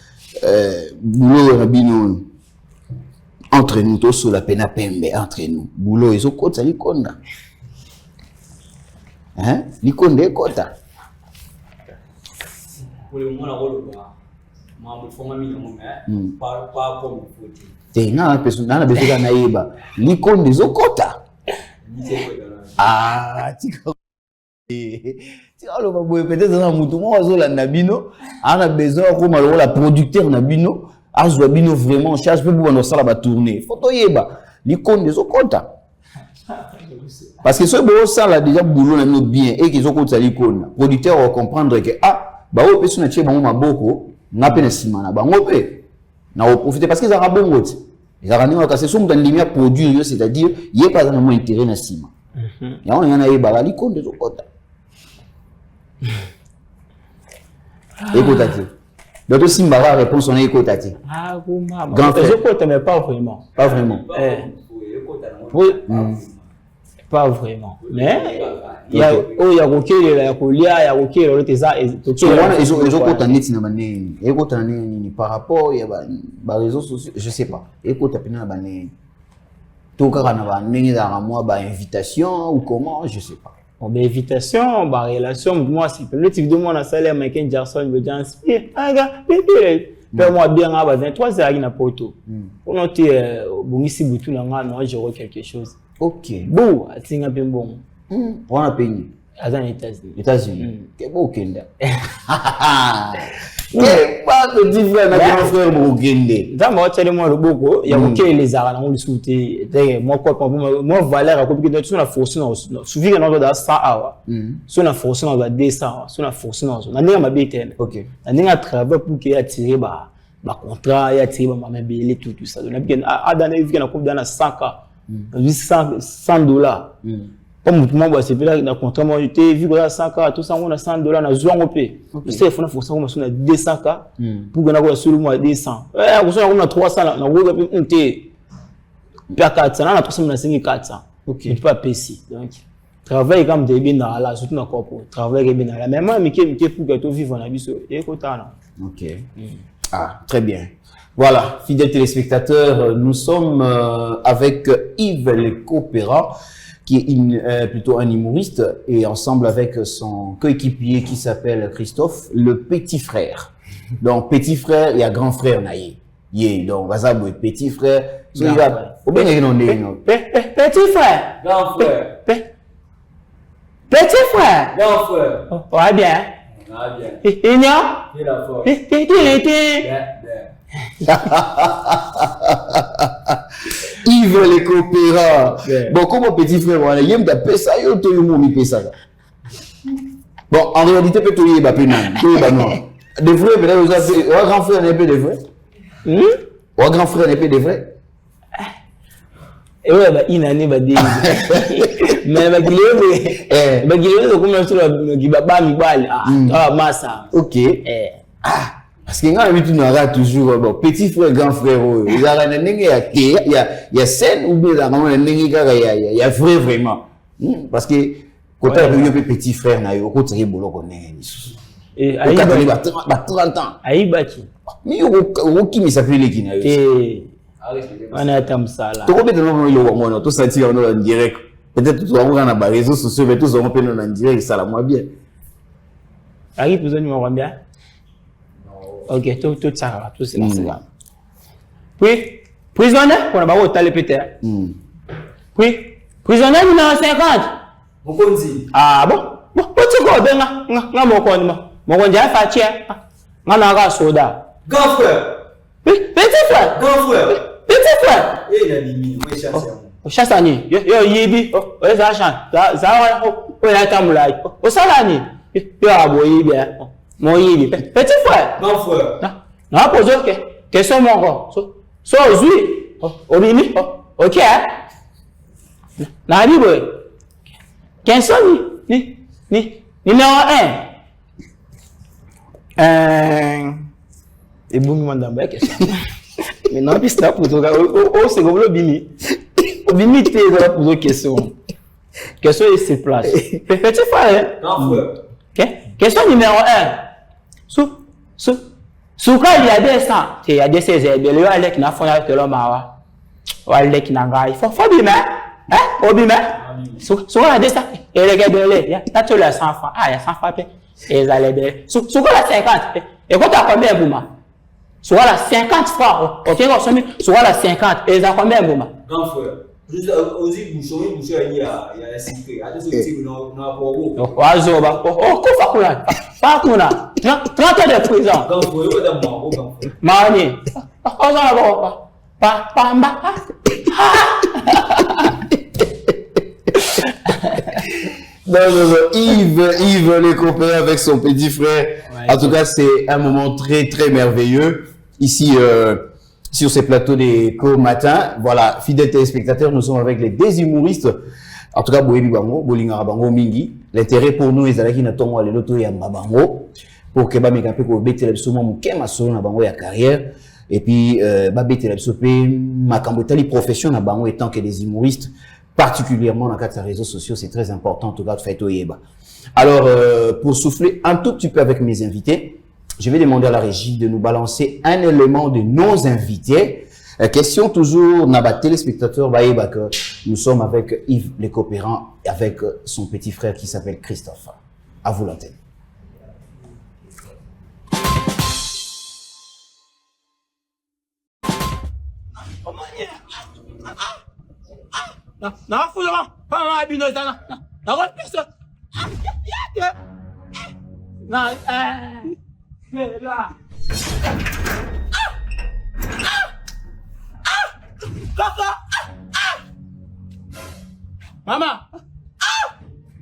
boulot rabino entre nous tous sur la pena pembe entre nous boulot iso kota likonda likonde kota pour le moment la rôle ba ma bu fonga mi no pas comme faut na personne na besoin na yeba likonde zokota tika lo ba peut-être na mutu mo azola na bino ana besoin ko malo la producteur na bino azwa bino vraiment charge pe bo na sala ba tourner photo yeba likonde zokota parce que ce beau ça là déjà boulot na no bien et qu'ils okota likonde producteur va comprendre que ba o pe suna tie ba mo maboko na pe na sima na bango pe na profiter parce que ça rabongo ti ça rani wa kasi somme dans lumière produire c'est-à-dire il y a pas vraiment intérêt na sima ya on yana yeba li konde zokota écoutez donc simba la réponse on écoutez kuma zokota mais pas vraiment pas vraiment mais il y a kokela ya kolia ya kokela lote za ils ont kota neti na banene ekota nini par rapport ya ba réseaux sociaux je sais pas ekota pena na banene to kaka na banene za moi ba invitation ou comment je sais pas bon ba invitation ba relation moi c'est peut-être évidemment na salaire Michael Jackson veut inspire aga bébé per moi bien à 23 heures na poto on noter bongisi butu na nga non je quelque chose OK bon atinga pe bon on a payé à les États-Unis que beau kenda pas de différent na grand frère beau kende dans moi tellement moi le boko il y a OK les arts on le souhaiter moi quoi moi valeur à copie de sur la force non suffit que dans 100 heures sur la force non va 200 sur la force non na ninga mabete OK na ninga travail pour que attirer ba contrat et attirer ba mabele tout ça donc bien à dans les na coupe dans 100 $100 comme moi c'est là na contrat moi j'étais vu que 100 k tout ça on a $100 na zwango pe c'est faut na force comme sur 200 k pour gagner quoi sur le mois 200 on a 300 na go pe unte pia 400 na 300 na 400 Ok. Tu peux pas PC. Donc, travail comme des bien là, surtout dans corps. Travail bien là. Mais moi, je pour que tu vives en abysse. Et ok. Ah, très bien. Voilà, fidèles téléspectateurs, nous sommes avec Yves Le Coopéra, qui est plutôt un humoriste, et ensemble avec son coéquipier qui s'appelle Christophe, le petit frère. Donc, petit frère, il y a grand frère, naïe. Donc, Wazabou est petit frère. Petit frère. Grand frère. Petit frère. Grand frère. On va bien. On va bien. Et non? Et la force. Yves Le Coopéra. Bon, comment petit frère, on a yem da pesa yo to yo mi pesa. Bon, en réalité, peut-être y ba penan, to ba non. De vrai, peut-être au grand frère n'est pas de vrai. Au grand frère n'est pas de vrai. Et ouais, bah une année bah des. Mais bah gilé comme on se le qui ba mi bal. Ah, massa. OK. Parce que quand on a toujours bon petit frère grand frère il y a scène ou bien il y a vrai vraiment parce que quand on a petit frère na yo ko très bolo connaît et aïe ba 30 ans aïe bati mais yo qui me s'appelle les qui na yo on a tam sala to ko be no yo ngona to senti on en direct peut-être tu vas voir na ba réseaux sociaux mais tous on peut en direct ça la moi bien aïe besoin de moi bien. Ok, tout ça va, tout c'est là. Puis, prisonnier, on a pas au talé peut-être. Puis, prisonnier numéro 50. Mokonzi. Ah bon? Bon, tu quoi, ben nga mokonzi a fait tiens. Nga na soda. Grand frère. Petit frère. Grand frère. Petit frère. Eh la limi, oui chasse. Chasse ani. Yo yibi. O za chan. Za o ya tamula. O salani. Yo aboyi bien. Mon yibi. Petit frère. Grand frère. Non, pose question mon gars. So ozui. Obimi. OK. Na bibo. Question ni numéro 1. Et bon me demande ba question. Mais non, puis stop pour toi. O c'est comme le bimi. Bimi te là pour question. Question est sur place. Petit frère. Grand frère. OK. Question numéro 1. Souka il y a des sangs, il y a des césaires, il y a des qui n'a pas fait l'homme à il faut bien, hein, au bien, souka il y a des sangs, et les gars de lait, il y a tous les 100 francs, il y a 100 francs, et ils allaient bien, souka la 50, et quand tu as combien pour moi? Souka la 50 francs, ok, souka la 50, et ils ont combien pour moi? Grand frère. Juste aussi bouchon il y a un secret. Attends ce que non pour oiseau ba pas kuna 30 ans de prison grand frère dans moi grand frère mani pamba non, Yves Le Coopéra avec son petit frère. Ouais, en tout cas, c'est un moment très très merveilleux ici sur ces plateaux des co-matins. Voilà, fidèles téléspectateurs, nous sommes avec les deux humoristes. En tout cas, Boebi Bango, Bolingara Bango Mingi. L'intérêt pour nous, les alaki na tongo ale loto ya Bango pour que ba mekape ko betela biso mo mukema solo na bango ya carrière et puis ba betela biso pe makambo tali profession na bango étant que des humoristes particulièrement dans les réseaux sociaux, c'est très important en tout cas de faire Yeba. Alors pour souffler un tout petit peu avec mes invités, je vais demander à la régie de nous balancer un élément de nos invités. Question toujours Naba téléspectateur Baïba que nous sommes avec Yves Le Coopéra et avec son petit frère qui s'appelle Christophe. À vous l'antenne.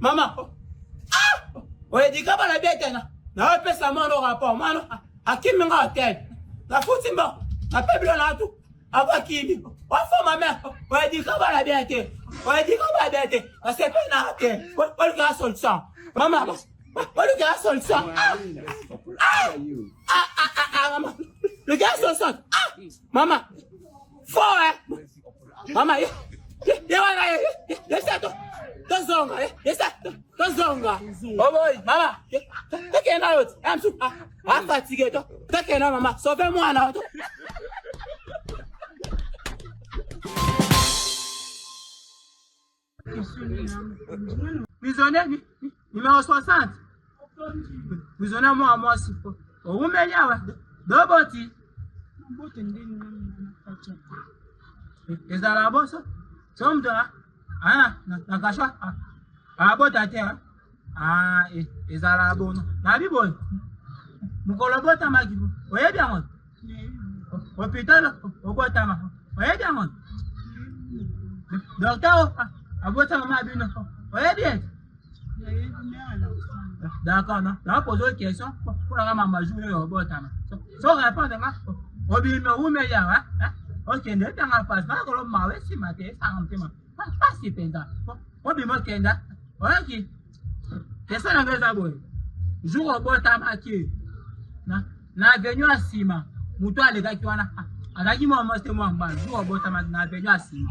Maman. Oye, dis pas la bête là. Na pas ça mano rapport, mano. Akim nga hotel. La fouti mba. Na peblo na tout. Ava kimi. Wa fo ma mère. Oye, dis pas la bête. Oye, dis pas la bête. C'est pas na hotel. Pas le gars sol sang. Maman. Pas le gars sol sang. Maman. Le gars sol sang. Maman. Fort hein. Maman. Tozonga. Oh boy, mama. Take it out. I'm fatigué. Take it out, mama. Sauve-moi là. Prisonnier numéro 60. Prisonnier moi s'il faut. Au meilleur ouais. Deux botti. Ezala boso. Somdo na kasha. Bota terre. Ezala bono. Na biboy. Mukolo bota magibo. Oye bien on. Hôpital bota ma. Oye bien on. Docteur abota mama bino. Oye bien. D'accord, non. Là, pose une question pour la maman jouer au botama. Sans répondre, obi me ou me ya, ok, ne t'en passe pas, que l'homme m'a si maté, ça rentre, pas si penda. Obi me kenda, ok. Qu'est-ce que vous avez dit? Jour au botama qui na venu à Sima, mouton à l'état qui wana, à la qui m'a montré moi en bas, jour au botama na venu à Sima.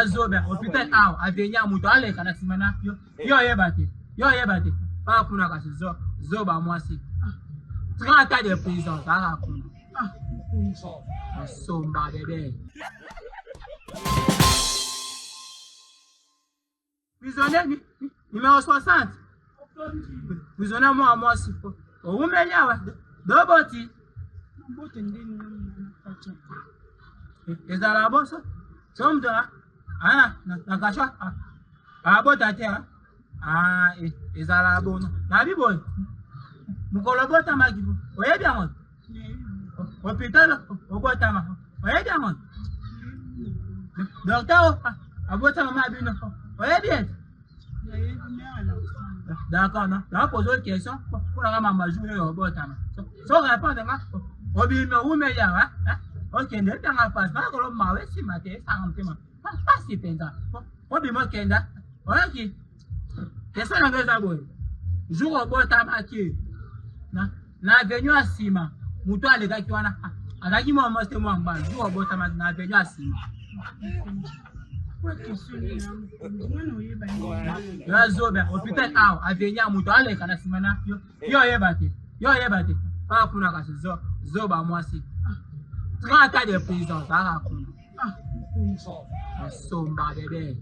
Zobe, hôpital a venu à mouton à l'état qui wana, yo yebate, pas pour la casse, zoba moi si. 30 ans de prison, ça raconte. Somba bébé. Prisonnier numéro 60. Prisonnier moi s'il faut. Au meilleur deux botti. Ezala boso. Somdo na kasha. Bota terre. Ezala bono. Na biboy. Mukolo bota magibo. Oye bien on. Hôpital bota ma. Oye bien on. Docteur abota mama bino. Oye bien. D'accord, non. Là, pose une question pour la maman jouer au botama. Sans répondre, obi me ou me ya, ok, ne t'en passe pas, que l'homme m'a si maté, ça rentre, pas si penda. Obi me kenda, ok. Qu'est-ce que vous avez dit? Jour au botama qui na venu à Sima, mouton à l'état qui wana, à la qui m'a montré moi en bas, jour au botama na venu à Sima. Zobe, hôpital a venu à mouton à l'état na Simana, yo yebate, pas pour la casse, zoba moi si. 30 ans de prison, ça raconte. Somba bébé.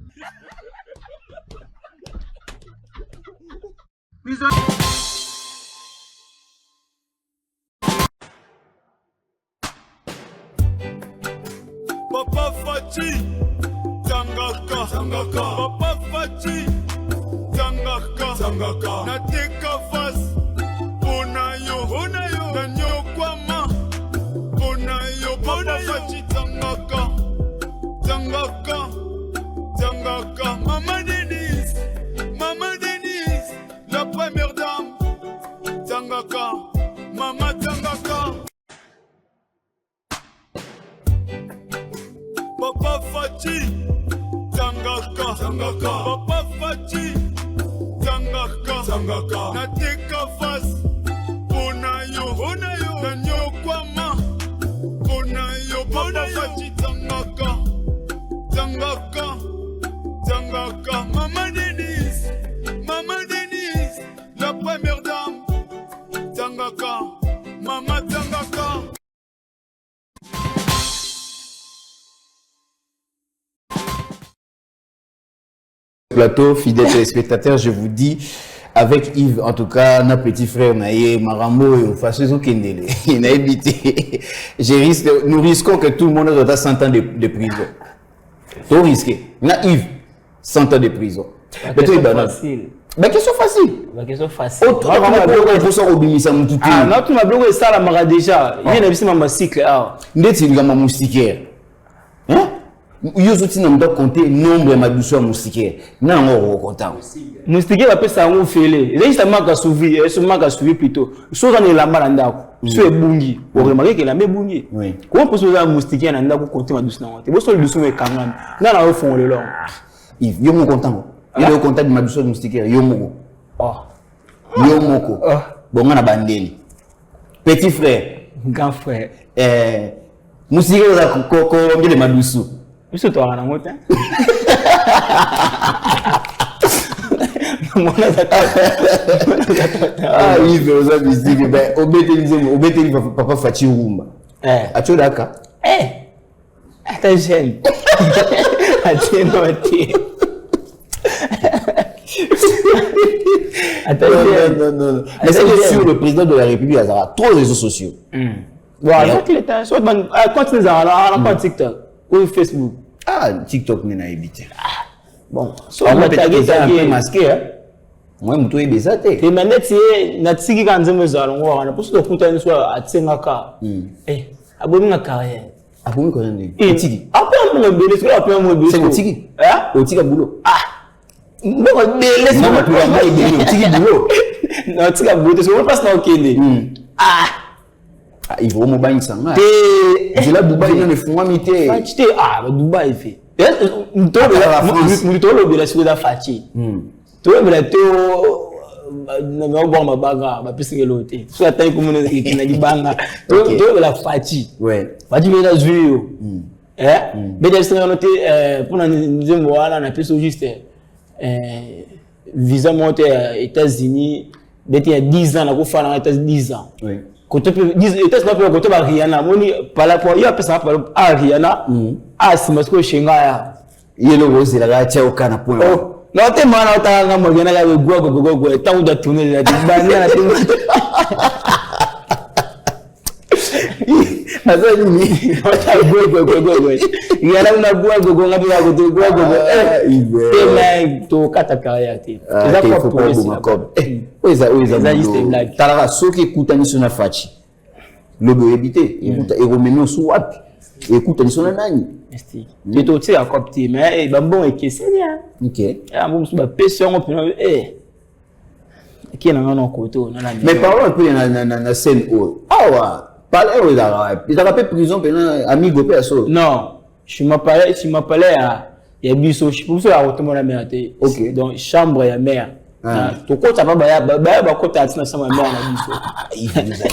Prison. Papa Fachi, Tangaka, Papa Fachi, Tangaka, Nateka Fas, Bonayo, Nanyo Kwama, Bonayo, Papa Fachi, Tangaka, Maman Denise, la première dame, Tangaka, Maman Tangaka. Papa Fachi, Tangaka, Papa Fachi, Tangaka, Nateka Fas, Bonayo, Nanyo Kwama, Bonayo, Papa Fachi, Tangaka, Maman Denise, la première dame, Tangaka, Maman Tangaka. Plateau, fidèles téléspectateurs, je vous dis, avec Yves, en tout cas, notre petit frère Naye, Marambo et Fasozo Kendele, il n'a évité. Nous risquons que tout le monde ait 100 ans de prison. Tout risqué. Yves, 100 ans de prison. Mais c'est facile. Mais question facile. La question facile. Autre non, tu m'as bloqué ça, la mara déjà. Il y a un petit peu cycle. N'est-ce pas un moustiquaire? Hein? Yosuti n'a pas compté nombre de madousseurs moustiquaires. Non, on content. Moustiquaire va pas s'en fêler. Il y a juste un manque à suivre, un manque à suivre plutôt. Soit on est la malanda, soit bungi. On remarque qu'il a mis bungi. Comment peut-on un moustiquaire n'a pas compté madousseur? Tu vois sur le dessous mais quand même. Non, là au fond le long. Yves, yo mon content. Il est au contact de madousseur moustiquaire. Yo moko. Yo moko. Bon, on a bandeli. Petit frère. Grand frère. Musique za Colombie de Madusu. Biso to ana mota. Ah oui, mais aux amis, ben obételi papa Fachi Rumba. Acho daka. Attention. Non. Mais c'est sûr, le président de la République a trop de réseaux sociaux. Voilà, continue à la TikTok ou Facebook. Ah, TikTok n'est évité. Bon, so on va peut-être un peu masqué, hein. Moi, je suis déjà té. Et maintenant, c'est natiki quand je me zalo, on a plus de contenu soit à Tsengaka. Abonne ma carrière. Abonne quoi n'est? Tiki. Après on me bénéficie, après on me bénéficie. C'est Tiki. Hein? Au Tiki boulot. Non, laisse-moi plus la main Tiki boulot. Non, Tiki boulot, c'est pas parce qu'on kende. Il faut me baigner ça. Je la Dubaï dans les fonds amité. Dubaï fait. Mutolo bila siku da fachi. To bila to na ngomba mabaga ba pisike lote. So atai kumune na dibanga. To bila fachi. Ouais. Fachi bila zuyo. Beda singa note pona nzembo wana na peso juste visa monte États-Unis beti ya 10 ans na ko fana États 10 ans. Ouais. Côté 10 États-Unis pour côté ba Rihanna moni pala pour ya pesa pa Rihanna. Simasko shinga ya yelo gozi la gacha ukana point. Non te mana utanga mogena ga gogo tangu da tunele la dibania na timu. Asa nini? Gogo. Yala una gogo ngapi ya gogo. Te to kata carrière te. Ça faut pas bon accord. Oza Talara soki kutani sona fachi. Lobo ebité, écoute et remeno sous wapi. Écoute ni sona nani. Et tout c'est à copter mais bon et que c'est bien. OK. Ah bon so ba pression on peut qui na ngano koto na. Mais parlons un peu na scène où. Ah ouais. Parlez aux Arabes. Ils ont fait prison pendant amigo perso. Non, je m'appelais à Yabiso, je pense à Otomona Merte. OK. Donc chambre ya mère. To ko ta ba ko ta tina sama mère na biso.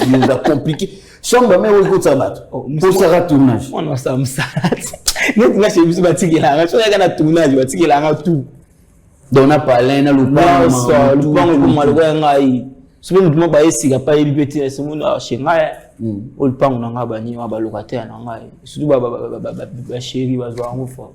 Il nous a compliqué. Chambre mère au côté sabat. Pour ça tournage. On a ça nous tu chez biso batiki la. So ya na tournage batiki la tout. Donc on a parlé na lupango. Lupango ko malwa ngai. So nous mo ba esi ga pa libeti se mo na shenga. Lupango na nga bani wa ba locataire na ngai. Surtout ba chéri ba zo ngo fo.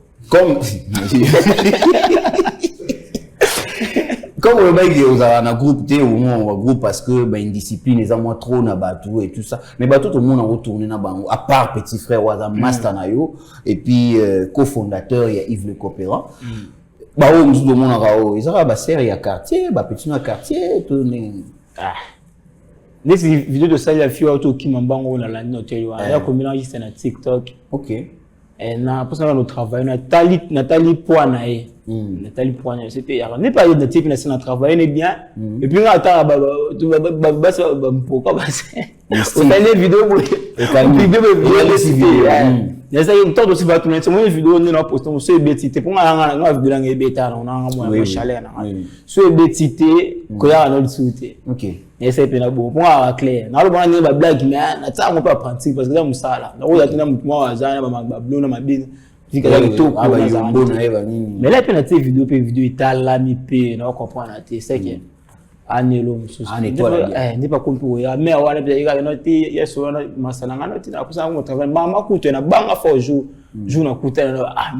Comme le mec aux un groupe té ou un groupe parce que ben une discipline les moins trop na batou et tout ça mais batou tout le monde a retourné na bango à part petit frère Waza Master Nayo et puis cofondateur il y a Yves Le Coopérant ba o tout le monde a rao ils ont ba série à quartier ba petit na quartier tout des vidéos de ça il y a fio auto qui m'embango na la note ya combien juste na TikTok. OK. Et na pour ça nous travail Nathalie Poinae. Nathalie Poinae c'était n'est pas de type na travail bien et puis là ta pourquoi on a une vidéo pour il y a une temps aussi va tourner c'est une vidéo on a posté on se betité pour nga vidéo nga beta on a moi chaleur na so betité ko ya na discuter. OK. Et c'est bien bon pour clair na lo bana ni ba blague mais na ta on peut apprendre parce que ça musala na ko ya tena mtu mwa wazana ba blona mabini fika la to ko na mais là pena cette vidéo itala mi pe na comprendre c'est que anelo mususu n'est pas compris ya mais wala bien il no ti yeso na masana ngano ti na kusa ngo travail mama kuto na banga fo jour na kuta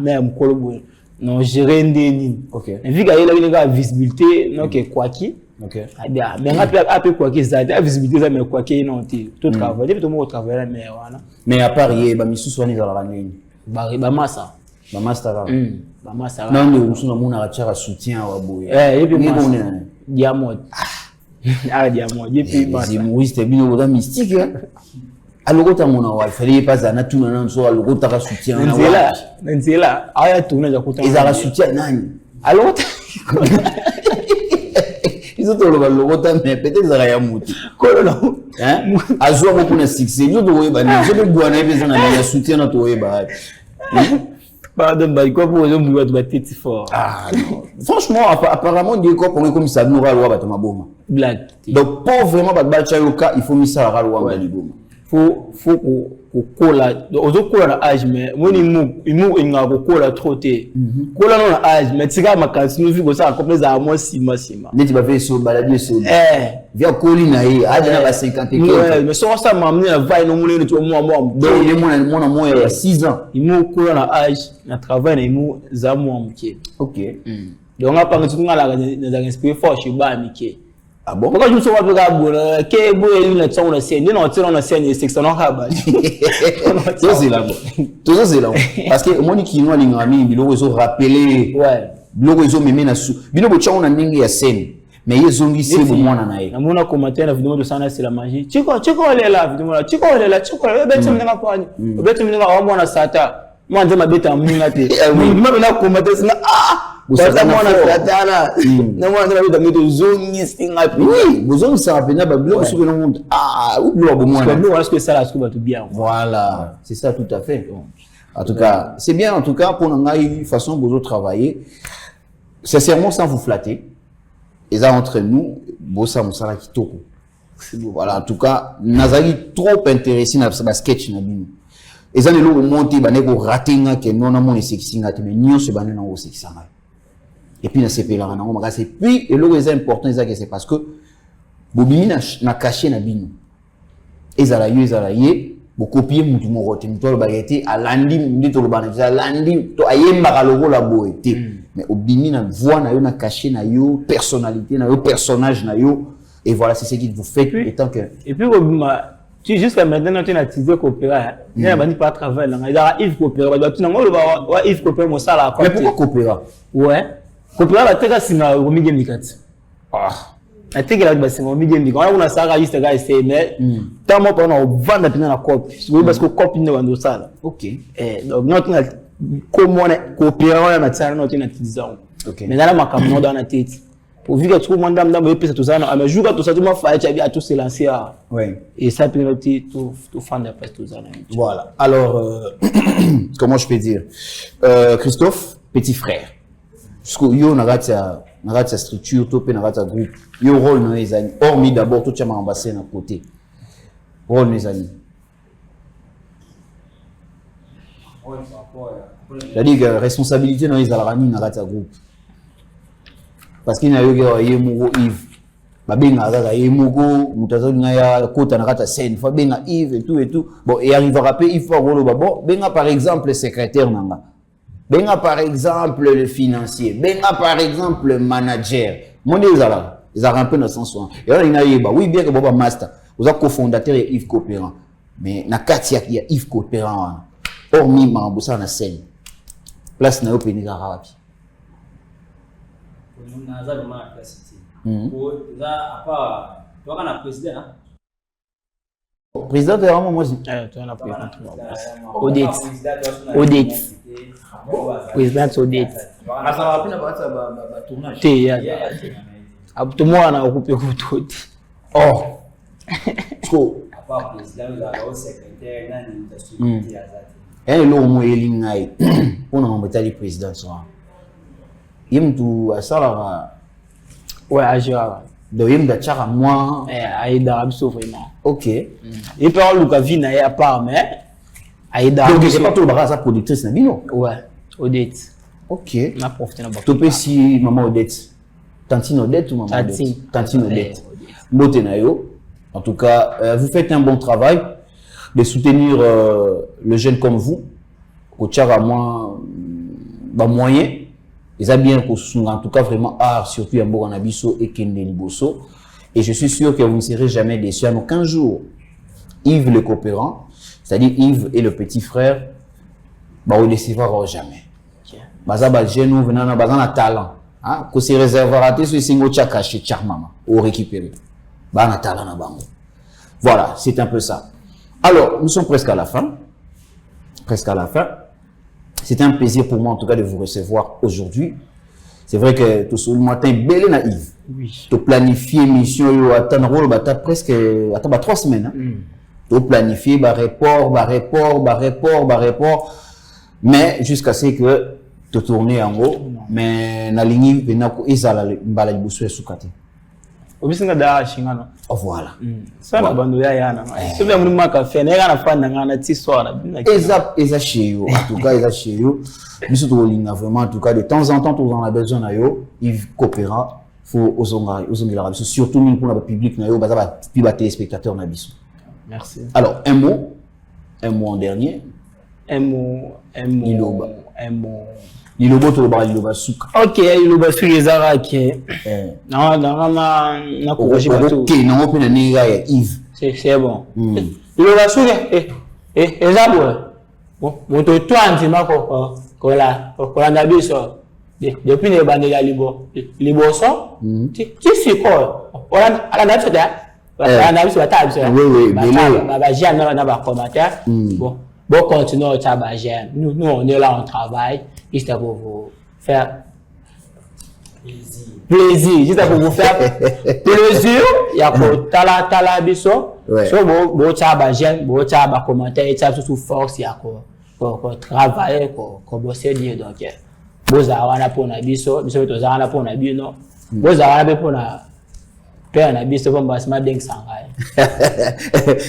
mais mkolo bo non gérer ndeni. OK. Et vu qu'il y a la visibilité donc quoi qui OK. Bien mais après quoi qui ça la visibilité ça mais quoi qui non tout travail depuis tout monde travailler mais voilà mais à part y ba misusu wani za la nini ba massa ba master ba massa non nous sommes mona ratira soutien wa boye et puis diamant diamant et puis c'est humoriste bien au mystique alors que mon wa fallait pas za na tuna na so alors que ta soutien na nzela aya tuna za kuta ils ont soutien nani alors ils ont le logota mais peut-être ça ya muti kololo hein azwa mo kuna succès ils ont doé ba ni je be gwana ebe na ya soutien na to ba pardon ba quoi pour eux moi de petit fort franchement apparemment dit quoi pour comme ça nous ralwa ba to maboma blague donc pas vraiment ba chayoka il faut misa ralwa ba liboma faut kokola ozokola na âge mais moni imu inga kokola trop te kola na âge mais tika makansi no viko ça comme ça moi sima neti ba fait so baladi so via koli na ye âge na ba 50 et ouais mais ça m'amener na vai no moni to moi donc les mon il y a 6 ans imu kola na âge na travail na imu za moi mke OK donc on pas que tu ngala na inspire fort chez ba mike. Ah bon? Pourquoi je me suis dit que vous êtes na scène, non on na scène section non haba. Tout c'est là. Tout ça c'est là. Parce que moi qui nous lingami bilo zo rappeler. Ouais. Bilo zo meme na su. Bilo bo tchao na ndenge ya scène. Mais yezongi c'est bo mwana na ye. Na mona commenter na vidéo de sana c'est la magie. Chiko ole la vidéo la. Chiko ole la. Beti mnga kwani. Beti mnga wa mwana sata. Moi nze mabeta mninga te. Mimi na commenter sina Bosa mwana satana. Na mwana nzela bita mito zongi singa pi. Oui, bozongi ça rapena ba bilo so na monde. Ou bilo bo mwana. Parce que nous est-ce que ça la scoba tout bien. Voilà, c'est ça tout à fait. En tout cas, c'est bien en tout cas pour une façon bozo travailler. Sincèrement sans vous flatter. Et ça entre nous, bossa musala kitoko. Voilà, en tout cas, nazali trop intéressé na sketch na bino. Et ça ne lo monter ba neko ratinga ke non na mon sexy ngate mais nyo se bané na o sexy nga. Et puis na sepela na ngoma kasi puis et le plus important c'est parce que bobimi na caché na bino. Ezala ye bo copier mutu mo rote mutu lo bagete alandi ndito lo bana alandi to ayemba ka logo la boete mais obimi na voix na yo na caché na yo personnalité na yo personnage na yo et voilà c'est ce qui vous fait étant que et puis obima tu jusqu'à maintenant tu as teasé coopéra il y a bandi pas travail là il y a Yves coopéra ba tu na ngolo ba Yves coopéra mo sala mais pourquoi coopéra ouais coopéra la teka singa romige mikati la teka la ba singa romige mikati on a sala juste gars c'est mais tant moi pendant vendre pina na copie parce que copie ne vendre sala OK donc notre comment coopéra na tsana notre na tizao mais dans ma camion dans la tête pour vu que tout le monde dans pesa tout ça mais jour tout ça tout m'a fait à tout se lancer ouais et ça peut tout fan de presse tout ça voilà alors comment je peux dire Christophe petit frère parce que yo na gata structure to pe na gata groupe yo rôle na ezani hormis d'abord tout chama ambassade na côté rôle na ezani c'est-à-dire que responsabilité na ezalani na gata groupe parce qu'il y a eu Yves babenga kaka Yemoko mutazo ngaya kota na kata scène fa benga Yves et tout bon et arrivera pe il faut rolo bon benga par exemple le secrétaire nanga benga par exemple le financier benga par exemple le manager mon ezala ezara un peu dans sens et là il y a oui bien que boba master vous êtes cofondateur de Yves Coopérant mais na katia il y a Yves Coopérant hormis mambusa na scène place na yo penisa rapi naza le ma classe pour ça à part toi kana président président de vraiment moi tu en as pris audit président audit ça va pina ba tournage te ya tout moi na occupé tout oh à part président la secrétaire nani de société azati lo mo elingai ona mbetali président so yimtu asala ouais agir donc yimda chara moi aida abso vraiment OK et puis on luka vina ya part mais aida donc c'est pas tout le baraza productrice na bino ouais Odette OK na profiter na to pe si maman Odette tantine Odette ou maman Odette tantine Odette mbote na yo en tout cas vous faites un bon travail de soutenir le jeune comme vous au chara moi ba moyen ils ont bien en tout cas vraiment art surtout en Boranabiso et Kende Liboso et je suis sûr que vous ne serez jamais déçus. En aucun jour Yves le coopérant c'est-à-dire Yves et le petit frère bah on décevra jamais baza ba jeune venant na baza na talent hein ko se réserver raté sur singo cha caché charmama ou récupérer ba na talent na bango voilà c'est un peu ça. Alors nous sommes presque à la fin c'est un plaisir pour moi en tout cas de vous recevoir aujourd'hui. C'est vrai que tout ce matin belé naïf. Oui. Tu planifier mission yo attendre rôle bata presque attends 3 semaines hein. Tu planifier report mais jusqu'à ce que tu tourner en haut mais na ligne venako ezala mbala libuso sukate. Obisinga da shingano Voilà. Ça na bando ya yana. C'est bien mon maka fait na na fa na ti soir na. Eza chez eux. En tout cas, eza chez eux. Nous sommes vraiment en tout cas de temps en temps tous on a besoin na yo, Yves Coopera, faut ozonga surtout nous pour le public na yo, baza ba téléspectateurs na biso. Merci. Alors, un mot en dernier. Liloba to ba liloba suka. OK, liloba suka ezara ke. Na corriger pas tout. OK, na open na ninga ya Yves. C'est bon. Liloba suka ezabo. Bon, moto twanti mako ko la na biso. Depuis les bandes ya liboso. Ti siko. Ala na feda. Ala biso bata biso. Oui, ba jeune na ba commentaire. Bon, continuez au travail. Nous, on est là, on travaille, juste pour vous faire plaisir. Juste pour vous faire plaisir. Il y a pour tala biso. So, bon, travail, bon, commentaire, ça sous force, il y a pour travailler, pour bosser bien. Donc, vous avez pour na biso, biso vous avez pour na biso, vous avez pour na père na biso, pour basma ding sangai.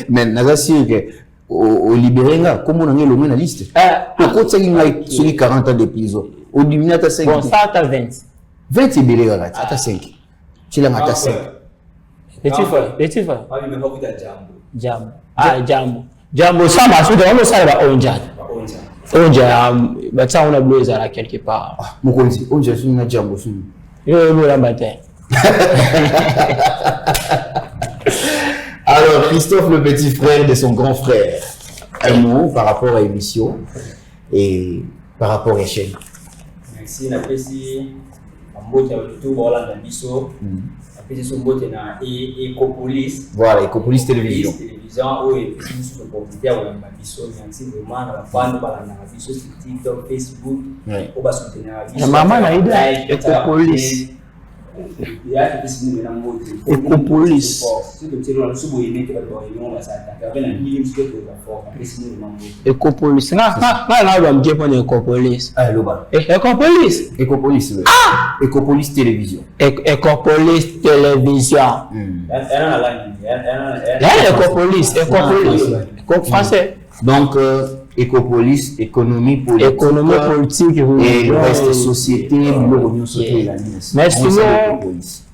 Mais, n'a sûr que au libérenga comme on a le na liste pourquoi ça il a sur 40 ans de prison au diminuer à 5 bon ça à 20 c'est belé à 5 tu l'as à 5 petit frère pas même pas kuta jambo ça ma souda on ça ba onja ba ça on a bloqué là quelque part mukonzi onja sur na jambo sur yo la bataille. Alors, Christophe, le petit frère de son grand frère, un mot par rapport à l'émission et par rapport à l'échelle. Merci, j'apprécie. Je tout Roland Bisso. J'apprécie son bote na Ecopolis. Voilà, Ecopolis Télévision. Télévision, oui, puis sur le comité Roland Bisso. Merci vraiment la fan de Roland Bisso sur TikTok, Facebook. On va soutenir la maman a aidé Ecopolis. Ecopolis. Ecopolis. Ecopolis. Ecopolis. Ecopolis Télévision. Ecopolis Télévision. Ecopolis. Français. Donc, Ecopolis, économie politique et le reste société, mais sinon,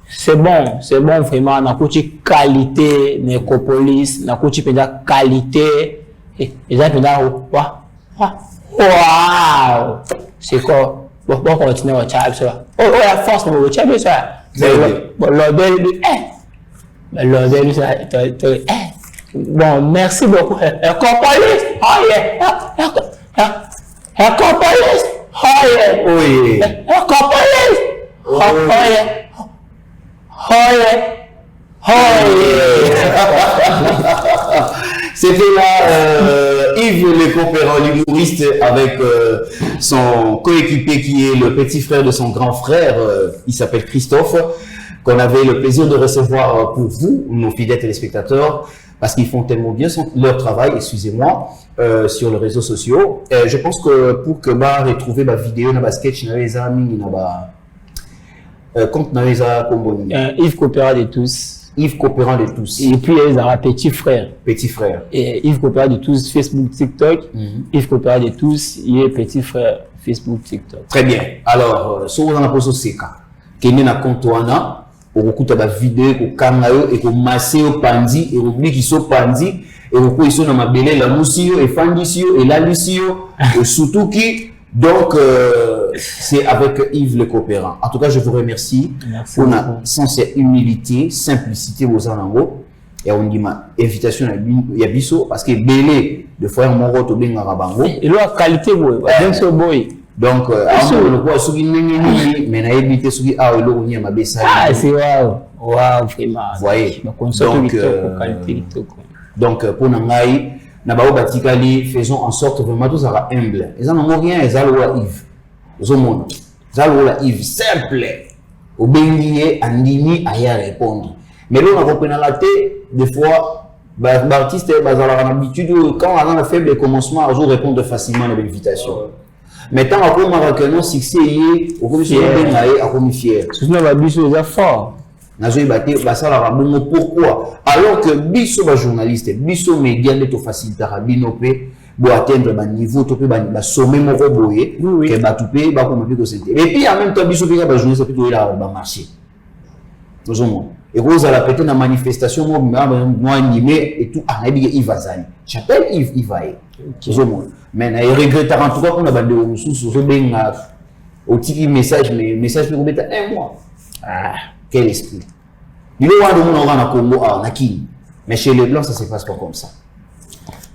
c'est bon vraiment, on a coûté qualité, Ecopolis, on a coûté qualité, et ça, waouh, c'est quoi? Bon, continuer au chat, ça. Oh, la force, mais au chat, ça. Bon, merci beaucoup. Ecopolis, oh yeah. Ecopolis, oh yeah. Oui. Ecopolis, oh yeah. C'était là Yves le Coopérant, l'humoriste, avec son coéquipier qui est le petit frère de son grand frère. Il s'appelle Christophe, qu'on avait le plaisir de recevoir pour vous, nos fidèles téléspectateurs, parce qu'ils font tellement bien leur travail, excusez-moi, sur les réseaux sociaux. Je pense que pour que retrouver ma vidéo, ma sketch, compte Yves Coopérant de tous. Yves Coopérant de tous. Et puis il y a petit frère. Petit frère. Et Yves Coopérant de tous, Facebook, TikTok. Yves Coopérant de tous, il est petit frère, Facebook, TikTok. Très bien. Alors, si vous avez un seka, qui est dans compte wana, vous écoutez la vidéo, vous kangayo et vous massez au pandi et vous oubliez qu'ils sont pandi et vous pouvez sont dans ma belle la moussio et fandisio et la lucio et surtout qui. Donc, c'est avec Yves le Coopérant. En tout cas, je vous remercie pour la sincère humilité, simplicité aux anango. Et on dit ma invitation à Yabiso parce que belé de fois mon roto bien arabango. Et la qualité boy, donc, on voit ce qui mais na évité ce qui a le on y ma bessa. Ah, c'est waouh, vraiment. Voyez. Donc, pour nangai Nabao Batikali, faisons en sorte vraiment tous à humble. Ils n'en ont rien, ils ont Yves. Ils ont Yves, simple. Au bénier, andini, à y répondre. Mais là, on a compris dans la tête, des fois, l'artiste, ils ont l'habitude, quand on a un faible commencement, ils répondre facilement à l'invitation. Mais tant qu'on a un succès, on peut se fier. C'est une ambition, ils sont forts. nazo baté basala rabongo pourquoi alors que biso ba journaliste biso média de to faciliter rabino pe bo atteindre ba niveau to pe ba sommet moko boye que ba to pe ba ko mpe ko sente et puis en même temps biso pe ba journaliste pe to ila ba marché nous et Rose à la pété na manifestation moi animé et tout ah il va zani j'appelle Yves il va mais na regrette en tout cas qu'on a ba de sous benga au petit message mais message pour mettre un mois ah quel esprit il est de mon organe à Congo à Naki mais chez les blancs ça se passe pas comme ça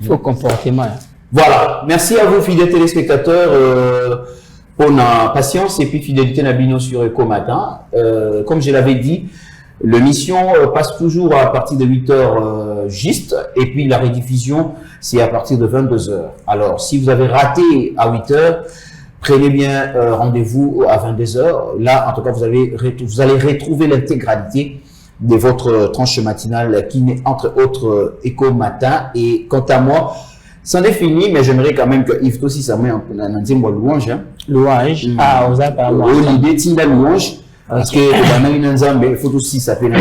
faut comportement voilà merci à vous fidèles téléspectateurs pour la patience et puis fidélité Nabino sur Eco Matin comme je l'avais dit l'émission passe toujours à partir de 8h juste et puis la rediffusion c'est à partir de 22h alors si vous avez raté à 8h prenez bien rendez-vous à 22h. Là, en tout cas, vous allez retrouver l'intégralité de votre tranche matinale qui n'est entre autres Eco Matin. Et quant à moi, c'en est fini, mais j'aimerais quand même que Yves aussi ça met un louange. Hein. Louange. Ah, vous avez pas moi. L'idée de la louange, parce que il faut aussi s'appeler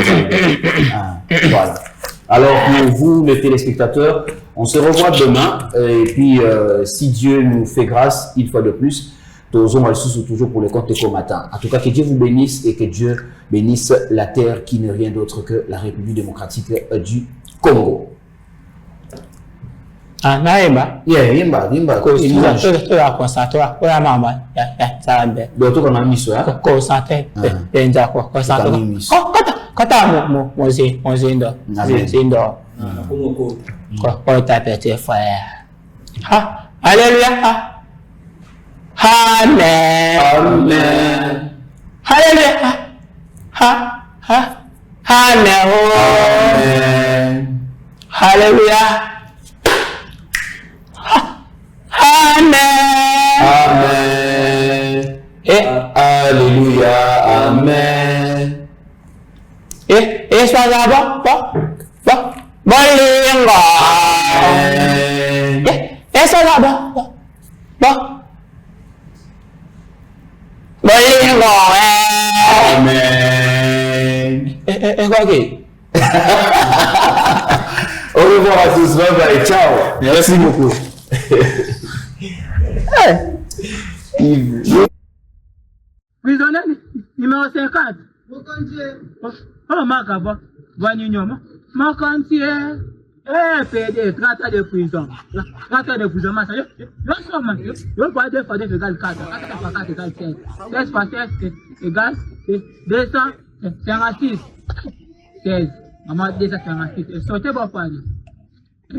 voilà. Alors pour vous, les téléspectateurs, on se revoit demain et puis si Dieu nous fait grâce une fois de plus, toujours pour le compte Eco Matin. En tout cas, que Dieu vous bénisse et que Dieu bénisse la terre qui n'est rien d'autre que la République démocratique du Congo. Ah, naïba. Yimba. Concentré. Pour maman. Ça va bien. Donc, on a mis ça. Concentré. Concentré. Kata mo zindo. Ko tapete frère. Ha, alléluia. Amen. Amen. Alléluia. Amen. Alléluia. Amen. Amen. Et alléluia. Amen. Et ça va bon lingo. Amen. Et ça va bon lingo. Amen. Et quoi que? Au revoir à tous, bye bye, ciao. Merci beaucoup. Prisonnier numéro 50. Oh, Makava, Vanyunyoma. Makantier. PD, 30 ans de prison. 30 ans de prison, je ne pas dire que égal 4. 4 égale 16. 16 par 16 égale 256. 16. Maman, 256. Et sauter pour pas.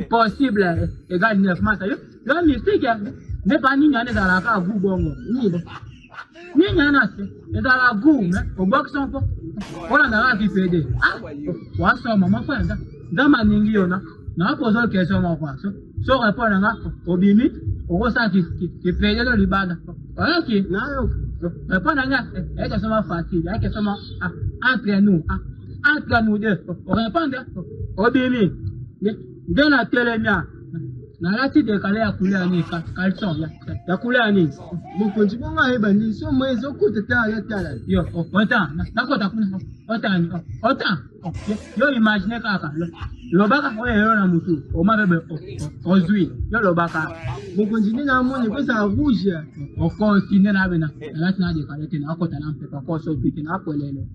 Possible égale 9 mars. Le mystique n'est pas ni dans la cave, vous bon. Ni nyana se ndala gume obakson po ona na ki pede ah wa so mama kwenda ndama ningi yona na pozo question mo kwa so répondre nga obimi okosa ki pede lo libanda ok na yo répondre nga e question ma facile e question ma entre nous deux on répondre obimi de la télémia na lati de kale ya couleur ni calçon ya couleur ni mukonji bonga heba ni so mwezo kuteta ya tala yo ota nakota kuna ota yo imagine kaka lobaka oyo na mutu o mabebe ozui yo lobaka mukonji ni na moni ko sa rouge o ko sine na bena na lati na de kale te na akota na mpe ko so pite na polele